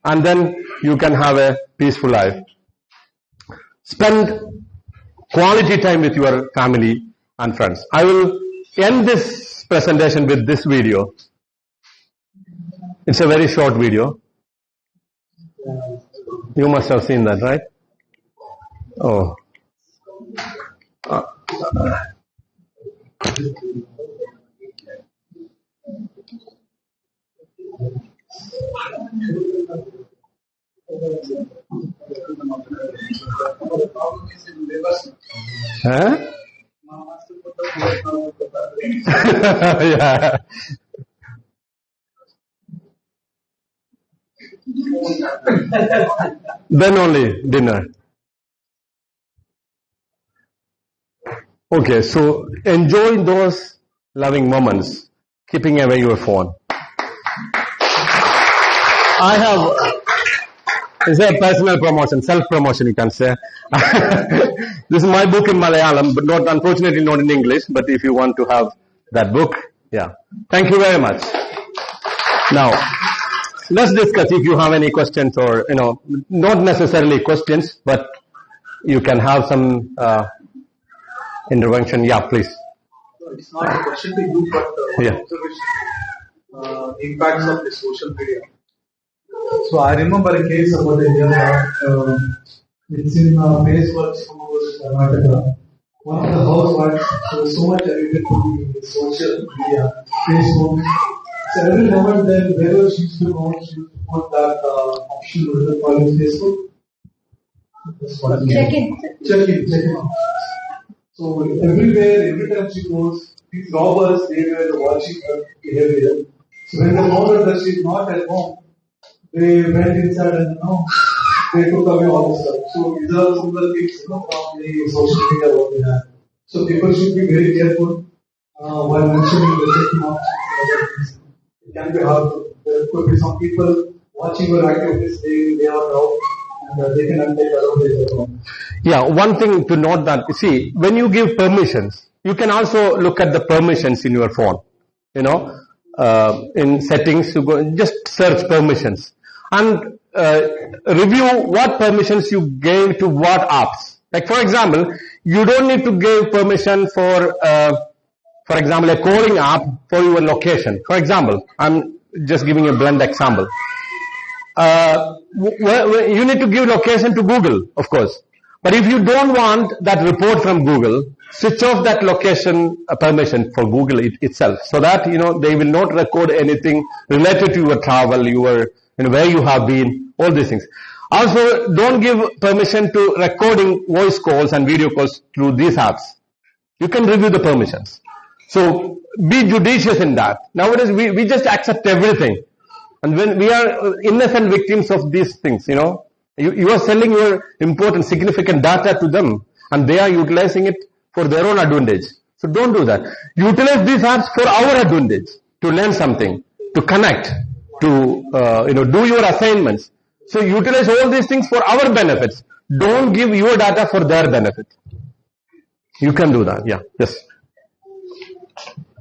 and then you can have a peaceful life. Spend quality time with your family and friends. I will end this presentation with this video. It's a very short video. You must have seen that, right? Oh. Huh? Yeah. Then only dinner. Okay, so enjoy those loving moments, keeping away your phone. It's a personal promotion, self-promotion you can say. This is my book in Malayalam, but unfortunately not in English, but if you want to have that book, yeah. Thank you very much. Now, let's discuss if you have any questions or, not necessarily questions, but you can have some intervention. Yeah, please. No, it's not a question to you, but Yeah. observation. Impacts of the social media. So I remember a case about a year back. It's in Facebook, Karnataka. One of the housewives was so much addicted to the social media, Facebook. So every moment then, wherever she used to go, she used to put that option written for Facebook. Check in. So everywhere, every time she goes, these robbers, they were watching her behavior. So when they found out that she's not at home, they went inside and they took away all the stuff. So these are some of the things from the social media what we have. So people should be very careful while mentioning the taking of other things. It can be hard. There could be some people watching your activities, they are out and they can take advantage of it. Yeah, one thing to note that, see, when you give permissions, you can also look at the permissions in your phone. In settings, you go, just search permissions and review what permissions you gave to what apps. Like, for example, you don't need to give permission for example, a calling app for your location. For example, I'm just giving a blunt example. You need to give location to Google, of course. But if you don't want that report from Google, switch off that location permission for Google itself, so that they will not record anything related to your travel, your where you have been, all these things. Also, don't give permission to recording voice calls and video calls through these apps. You can review the permissions. So be judicious in that. Nowadays we just accept everything, and when we are innocent victims of these things, you are selling your important, significant data to them, and they are utilizing it for their own advantage. So don't do that. Utilize these apps for our advantage, to learn something, to connect, to do your assignments. So utilize all these things for our benefits. Don't give your data for their benefit. You can do that. Yeah. Yes.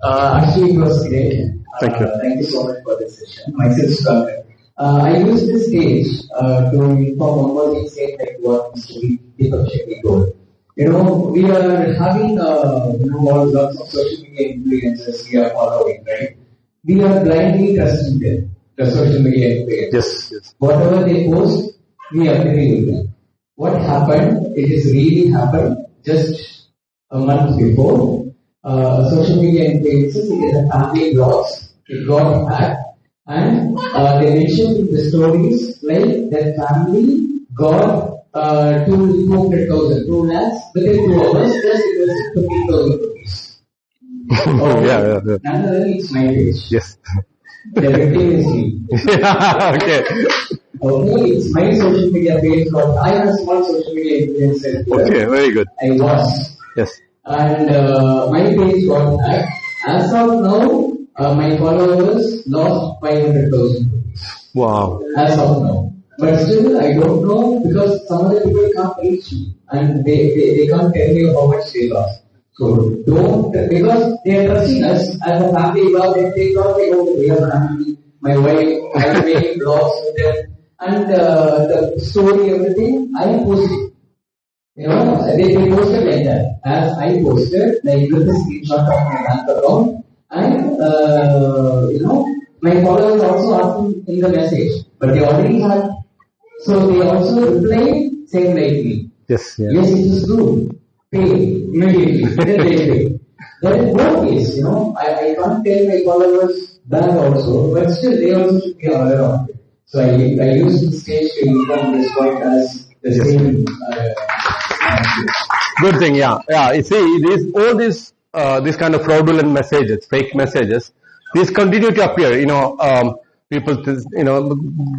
Actually, it was great. Thank you. Thank you so much for this session. Myself, Scott. I use this stage to inform one more thing, saying like what Mr. Deepak Shetty told. We are having all lots of social media influencers we are following, right? We are blindly trusting them, the social media influencers. Yes. Whatever they post, we agree with them. What happened? It has really happened just a month before. Social media influencers, it is a family loss. It got hacked. And they mentioned in the stories like that family got 200,000, 2 lakhs within 2 hours, just invested 15,000 rupees. Yeah. Nonetheless, it's my age. Yes. The victim is me. Yeah, okay. Okay, it's my social media page, but I am a small social media influencer. Okay, very good. I was. Yes. And my page got hacked. As of now, my followers lost 500,000. Wow. As of now. But still, I don't know because some other people can't reach me and they can't tell me how much they lost. So don't, because they are trusting us as a family, because they thought we are family, my wife, I am making blogs with them, and the story, everything, I am posting. You know, they posted like that. As I posted, like with the screenshot of my bank account, and my followers also asked in the message, but they already had. So they also replied same like me. Yes. Yeah. Yes, it is true. Pay immediately. Then they pay. That is both ways, I can't tell my followers that also, but still they also should be aware of it. So I use this stage to inform this point as the same. Good thing, yeah. You see, all these kind of fraudulent messages, fake messages, these continue to appear. People,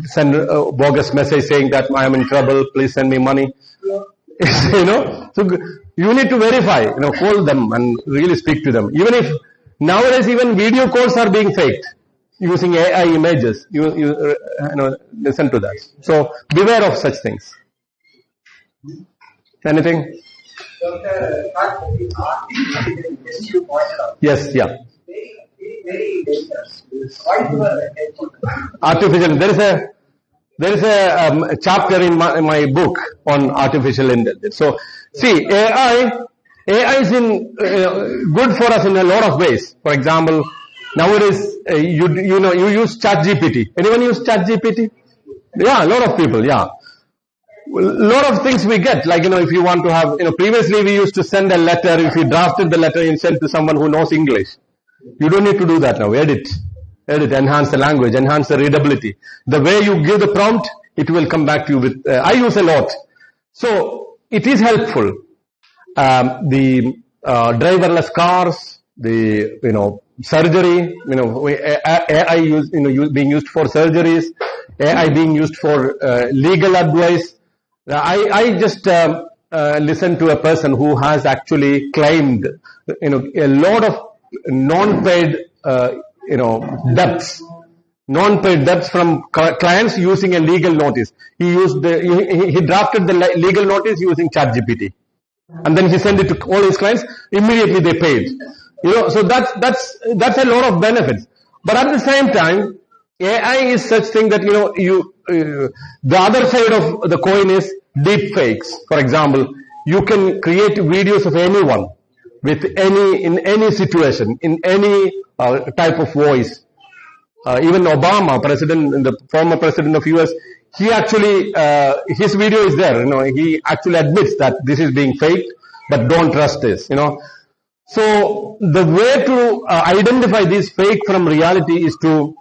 send a bogus message saying that I am in trouble, please send me money. So you need to verify, call them and really speak to them. Even if nowadays even video calls are being faked using AI images, you listen to that. So beware of such things. Anything? Dr. you pointed out. Yes, yeah. Very dangerous. Why you are helpful? Artificial. There is a chapter in my book on artificial intelligence. So, see, AI is good for us in a lot of ways. For example, nowadays you use ChatGPT. Anyone use ChatGPT? Yeah, a lot of people. Yeah, a lot of things we get. Like if you want to have, previously we used to send a letter. If you drafted the letter and sent to someone who knows English, you don't need to do that now. Edit, enhance the language, enhance the readability. The way you give the prompt, it will come back to you with. I use a lot, so it is helpful. The driverless cars, the surgery, AI being used for surgeries, AI being used for legal advice. I just listened to a person who has actually claimed, a lot of non-paid, debts from clients using a legal notice. He drafted the legal notice using ChatGPT, and then he sent it to all his clients. Immediately they paid. So that's a lot of benefits. But at the same time, AI is such thing that the other side of the coin is deep fakes. For example, you can create videos of anyone in any situation, in any type of voice. Even Obama, the former president of US, he actually, his video is there. He actually admits that this is being faked, but don't trust this. So the way to identify this fake from reality is to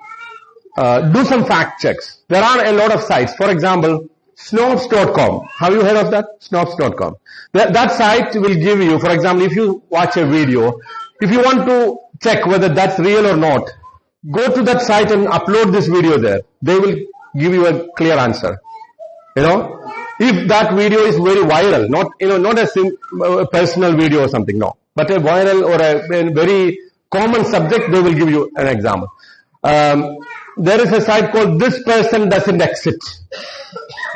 do some fact checks. There are a lot of sites. For example, snopes.com. Have you heard of that? Snopes.com. That site will give you, for example, if you watch a video, if you want to check whether that's real or not, go to that site and upload this video there. They will give you a clear answer. If that video is very viral, not a personal video or something, no, but a viral or a very common subject, they will give you an example. There is a site called This Person Doesn't Exit.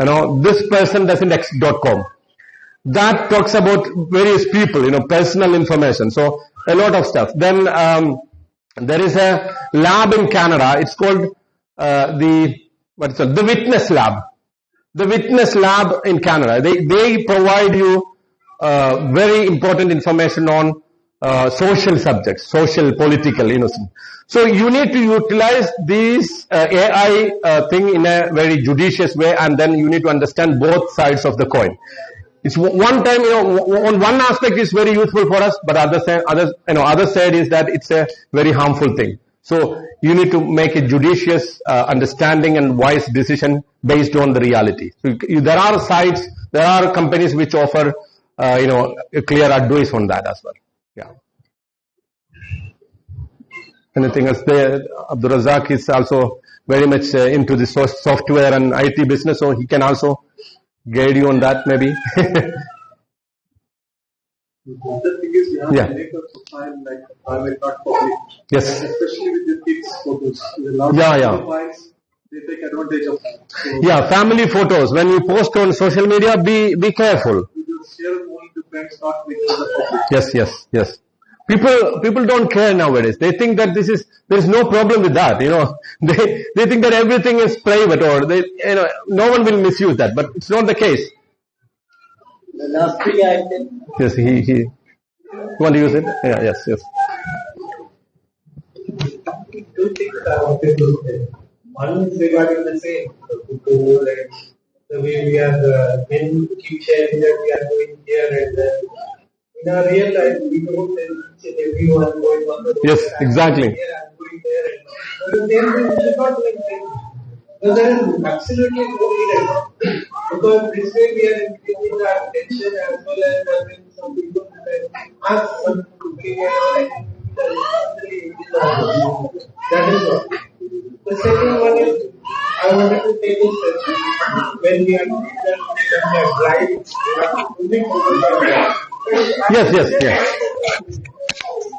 thispersondoesn't.com. That talks about various people, personal information. So a lot of stuff. Then there is a lab in Canada. It's called the Witness Lab. The Witness Lab in Canada. They provide you very important information on social subjects, social, political, So you need to utilize this AI thing in a very judicious way, and then you need to understand both sides of the coin. It's one time, on one aspect is very useful for us, but other side is that it's a very harmful thing. So you need to make a judicious understanding and wise decision based on the reality. So there are sites, there are companies which offer, a clear advice on that as well. Yeah. Anything else there? Abdul Razak is also very much into the software and IT business, so he can also guide you on that maybe. The thing is, you have Yeah. to make a profile like private, not public. Yes. Especially with the kids' photos. There's a lot Yeah, of yeah. profiles, they take advantage of that. So Yeah, family photos. When you post on social media, be careful. you just share only to friends, not make it public. Yes. People don't care nowadays. They think that there is no problem with that. They think that everything is private, or no one will misuse that. But it's not the case. The last three I did. Yes, he. You want to use it? Yeah, yes. Two things I wanted to say. One is regarding the same, like the way we are men keep sharing that we are doing here and there. In our real life, we don't tell each and everyone going on the road. Yes, exactly. Here, I'm going there. But the same thing we should not like this. But there is absolutely no need. Because this way we are increasing our attention as well as having some people ask some cooking and all that. That is one. The second one is I wanted to take this step when we are driving, we have to fully focus on that. Yes.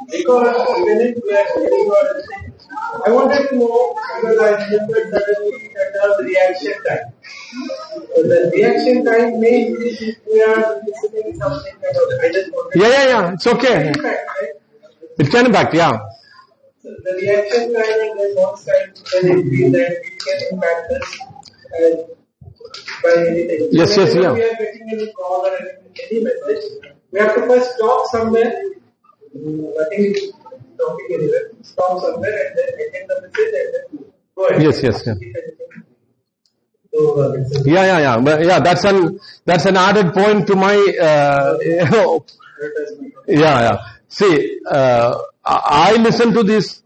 Because when it we are studying all this thing, I wanted to know because I remember suddenly that the reaction time. So the reaction time may increase if we are listening something about I just wanted Yeah. It's okay. impact, right? It can impact. Yeah. So the reaction time and response time can increase and it can impact us by anything. Yes, So whenever yeah. we are getting any call or any message, we have to first stop somewhere. I think stopping anywhere. Stop somewhere and then attend the message and then go ahead. Yes. So, Yeah. But yeah, that's an added point to my. Yeah. See, I listen to these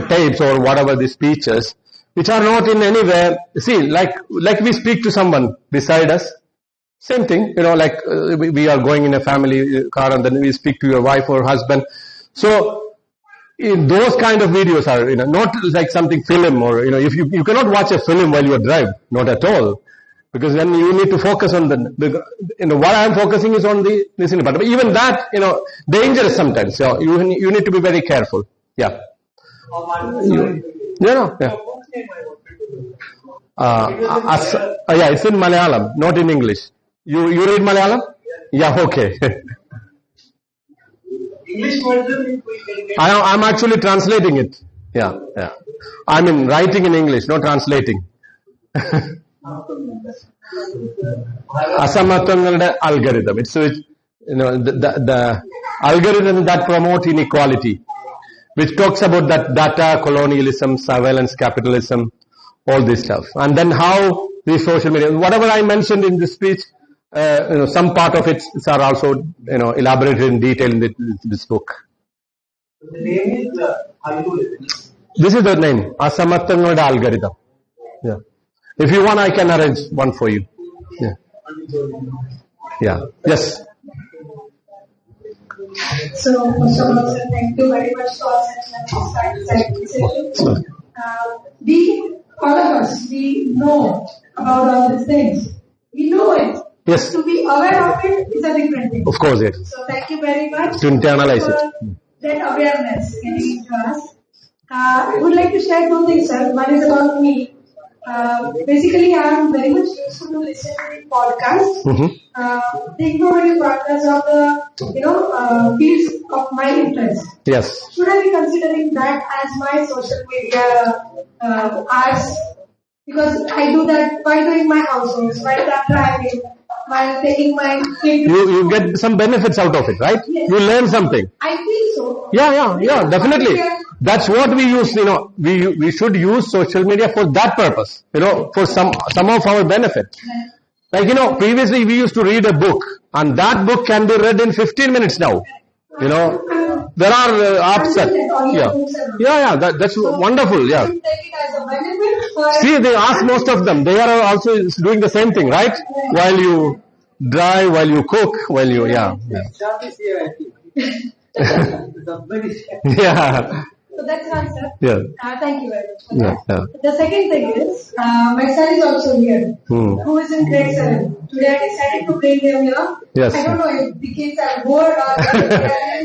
tapes or whatever these speeches, which are not in anywhere. See, like we speak to someone beside us. Same thing, like we are going in a family car and then we speak to your wife or husband. So those kind of videos are, not like something film or, if you cannot watch a film while you drive, not at all. Because then you need to focus on what I am focusing is on the listening part. But even that, dangerous sometimes. So you need to be very careful. Yeah. Yeah. It's in Malayalam, not in English. You read Malayalam? Yeah, okay. English version we can get. I'm actually translating it. Yeah. I mean, writing in English, not translating. Asamatwangalude algorithm. It's the algorithm that promote inequality, which talks about that data colonialism, surveillance capitalism, all this stuff, and then how the social media, whatever I mentioned in this speech, some part of it are also elaborated in detail in this book. The name is algorithm. This is the name, Asamatwangalude algorithm. Yeah. If you want, I can arrange one for you. Yeah. Yes. So, first of all, sir, thank you very much for such an exciting session. All of us, we know about all these things. We know it. Yes. To be aware of it is a different thing. Of course, yes. So, thank you very much. To internalize for it. That awareness getting into us. I would like to share two things, sir. One is about me. Basically, I am very much used to listen to podcasts. The innovative podcasts of the fields of my interest. Yes. Should I be considering that as my social media as because I do that while doing my households, while I'm driving, while taking my kid. You get some benefits out of it, right? Yes. You learn something. I feel so. Yeah, definitely. That's what we use, we should use social media for that purpose, for some of our benefit. Like, previously we used to read a book and that book can be read in 15 minutes now. There are apps that, that's wonderful, yeah. See, they ask most of them, they are also doing the same thing, right? While you drive, while you cook, while you, yeah. So that's one, sir. Yeah. Thank you very much for Yeah, that. yeah. The second thing is, my son is also here, who is in grade 7. Today I decided to bring him here. Yes. I don't know if the kids are bored or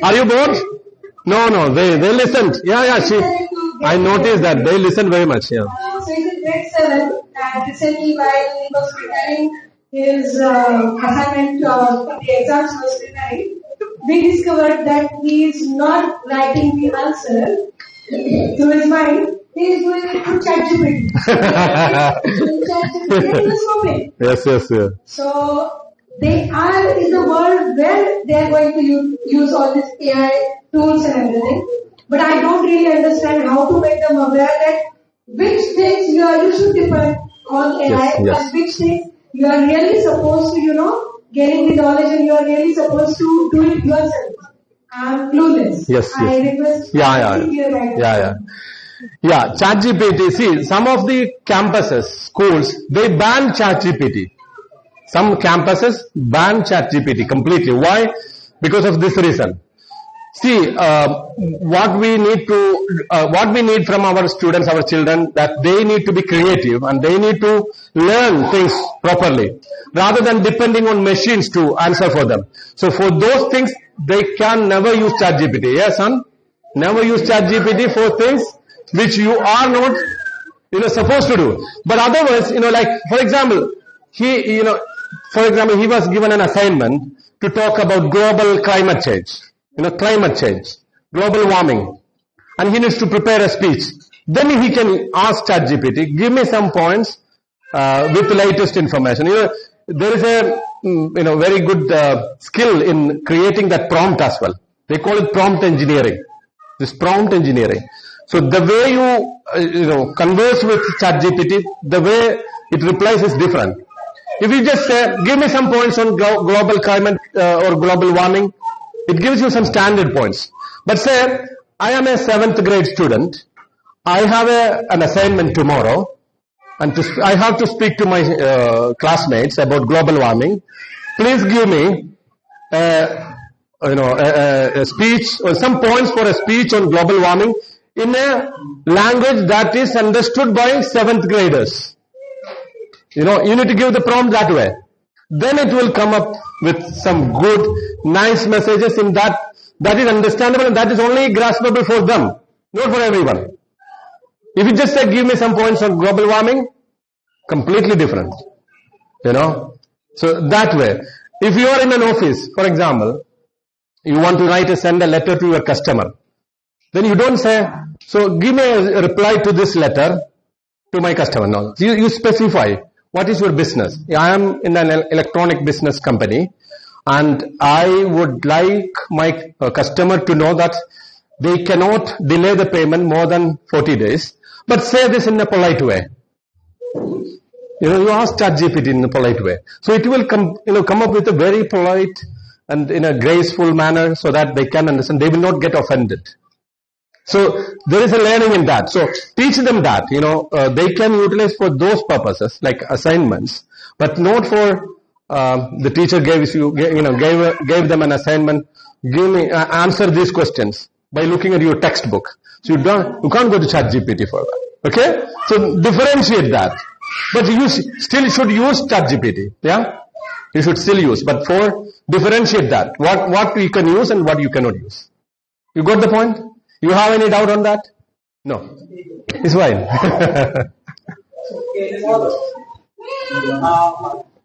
Are you bored? No, they listened. Yeah, I noticed that they listened very much. Yeah. So he's in grade 7, and recently while he was preparing his assignment for the exams he was preparing, we discovered that he is not writing the answer to his mind. He is doing it through ChatGPT. ChatGPT is moving. Yes. So they are in the world where they are going to use all these AI tools and everything. But I don't really understand how to make them aware that which things you should depend on AI Yes. and which things you are really supposed to, getting the knowledge and you are really supposed to do it yourself. I'm clueless. Yes. I request. Yeah, ChatGPT. See, some of the campuses, schools, they ban ChatGPT. Some campuses ban ChatGPT completely. Why? Because of this reason. See, what we need from our students, our children, that they need to be creative and they need to learn things properly, rather than depending on machines to answer for them. So for those things, they can never use ChatGPT. Yes, son? Never use ChatGPT for things which you are not, supposed to do. But otherwise, like, for example, he was given an assignment to talk about global climate change. Climate change, global warming, and he needs to prepare a speech. Then he can ask ChatGPT, give me some points with the latest information. There is a very good skill in creating that prompt as well. They call it prompt engineering. This prompt engineering. So the way you converse with ChatGPT, the way it replies is different. If you just say, give me some points on global climate or global warming, it gives you some standard points. But say, I am a 7th grade student. I have an assignment tomorrow, and I have to speak to my classmates about global warming. Please give me a speech or some points for a speech on global warming in a language that is understood by 7th graders. You need to give the prompt that way. Then it will come up with some good, nice messages in that is understandable and that is only graspable for them, not for everyone. If you just say, give me some points on global warming, completely different. So that way. If you are in an office, for example, you want to send a letter to your customer, then you don't say, so give me a reply to this letter to my customer. No, you specify. What is your business? I am in an electronic business company and I would like my customer to know that they cannot delay the payment more than 40 days. But say this in a polite way. You ask ChatGPT in a polite way. So it will come up with a very polite and in a graceful manner so that they can understand. They will not get offended. So there is a learning in that. So teach them that, they can utilize for those purposes like assignments, but not for the teacher gave them an assignment. Give me answer these questions by looking at your textbook. So you can't go to ChatGPT for that. Okay? So differentiate that. But you still should use ChatGPT. Yeah? You should still use, but differentiate that. What you can use and what you cannot use. You got the point? You have any doubt on that? No. It's fine.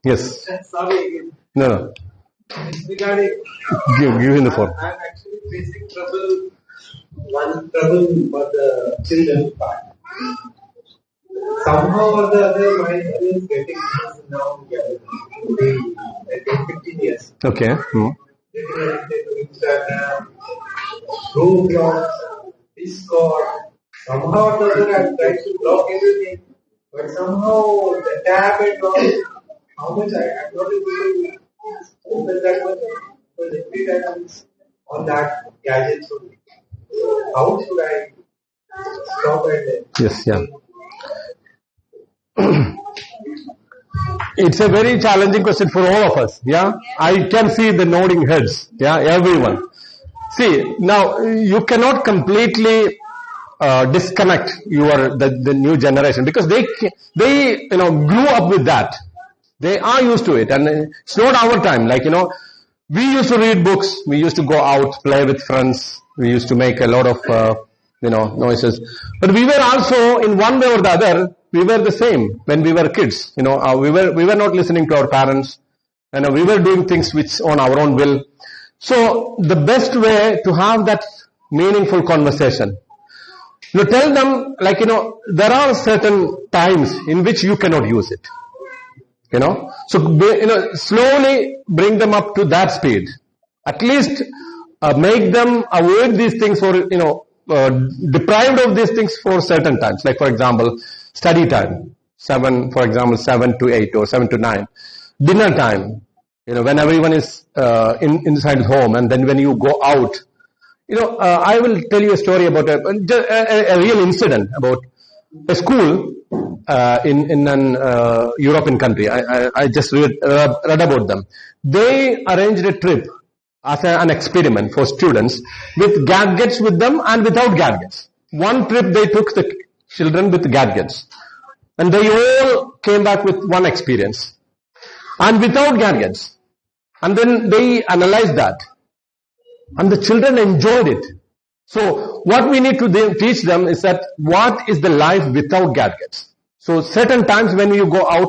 Yes. Sorry. No. Regarding, Give him the phone. I'm actually facing trouble for the children part. Somehow or the other, my son is getting now I think 15 years. Okay. Instagram, Roblox, Discord. Somehow or the other, I'm trying to block everything, but somehow the tab and all, how much I'm not able to open that much because every time I'm on that gadget. So how should I stop it? Yes, yeah. It's a very challenging question for all of us. Yeah, I can see the nodding heads. Yeah, everyone. See, now you cannot completely disconnect the new generation, because they grew up with that. They are used to it, and it's not our time. We used to read books, we used to go out, play with friends, we used to make a lot of noises. But we were also, in one way or the other, we were the same when we were kids. We were not listening to our parents, and we were doing things which on our own will. So the best way to have that meaningful conversation, tell them, there are certain times in which you cannot use it. So slowly bring them up to that speed. At least make them avoid these things, or deprived of these things for certain times. Like, for example, study time, 7 to 8 or 7 to 9. Dinner time, when everyone is inside home, and then when you go out. I will tell you a story about a real incident about a school in an European country. I just read about them. They arranged a trip as an experiment for students with gadgets with them and without gadgets. One trip they took the children with gadgets, and they all came back with one experience, and without gadgets. And then they analyzed that, and the children enjoyed it. So what we need to teach them is that what is the life without gadgets. So certain times when you go out,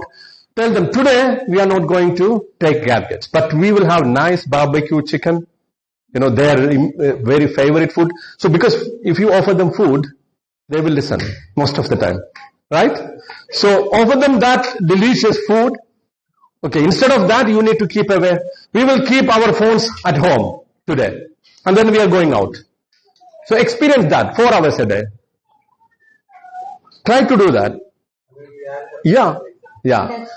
tell them, today we are not going to take gadgets, but we will have nice barbecue chicken, their very favorite food. So because if you offer them food, they will listen most of the time, right? So offer them that delicious food. Okay, instead of that, you need to keep away. We will keep our phones at home today, and then we are going out. So experience that 4 hours a day. Try to do that. Yeah. Then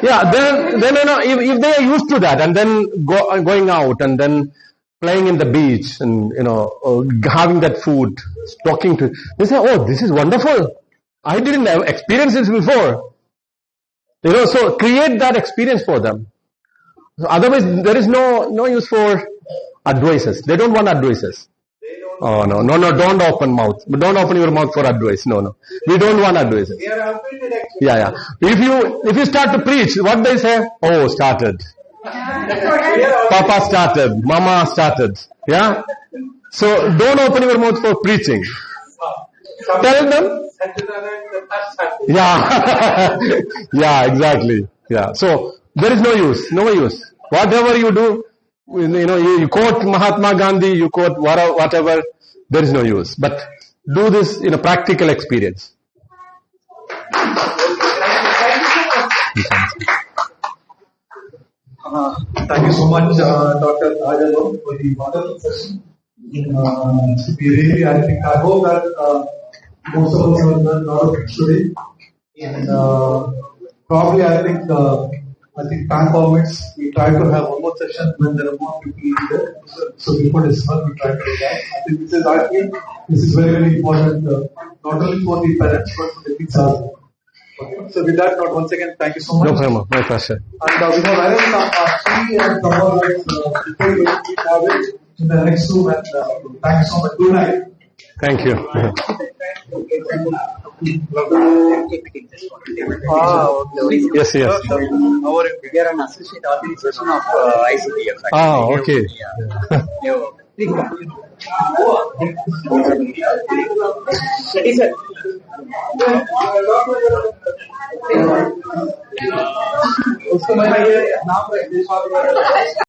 if they are used to that, and then going out, and then playing in the beach, and having that food, talking to, they say, "Oh, this is wonderful. I didn't have experienced this before." So create that experience for them. So otherwise, there is no use for advices. They don't want advices. Oh no! Don't open mouth. Don't open your mouth for advice. No. We don't want advices. Yeah. If you start to preach, what they say? Oh, started. Papa started. Mama started. Yeah. So don't open your mouth for preaching. Tell them. Yeah. Yeah. Exactly. Yeah. So there is no use. Whatever you do. You quote Mahatma Gandhi, you quote whatever, there is no use. But do this in a practical experience. Thank you so much, Dr. Thaj Aluva, for the wonderful session. I hope that most of us have learned a lot of things today. And probably, I think time permits, we try to have one more session when there are more people there. So before this one, we try to do that. I think this is very, very important, not only for the parents, but for the kids also. Okay. So with that, once again, thank you so much. No problem, my pleasure. And we have arranged tea and cover people will have it in the next room. And thank you so much. Good night. Thank you. Yes. We are an associate organization of ICDF. Oh, okay. उसको मैं ये नाम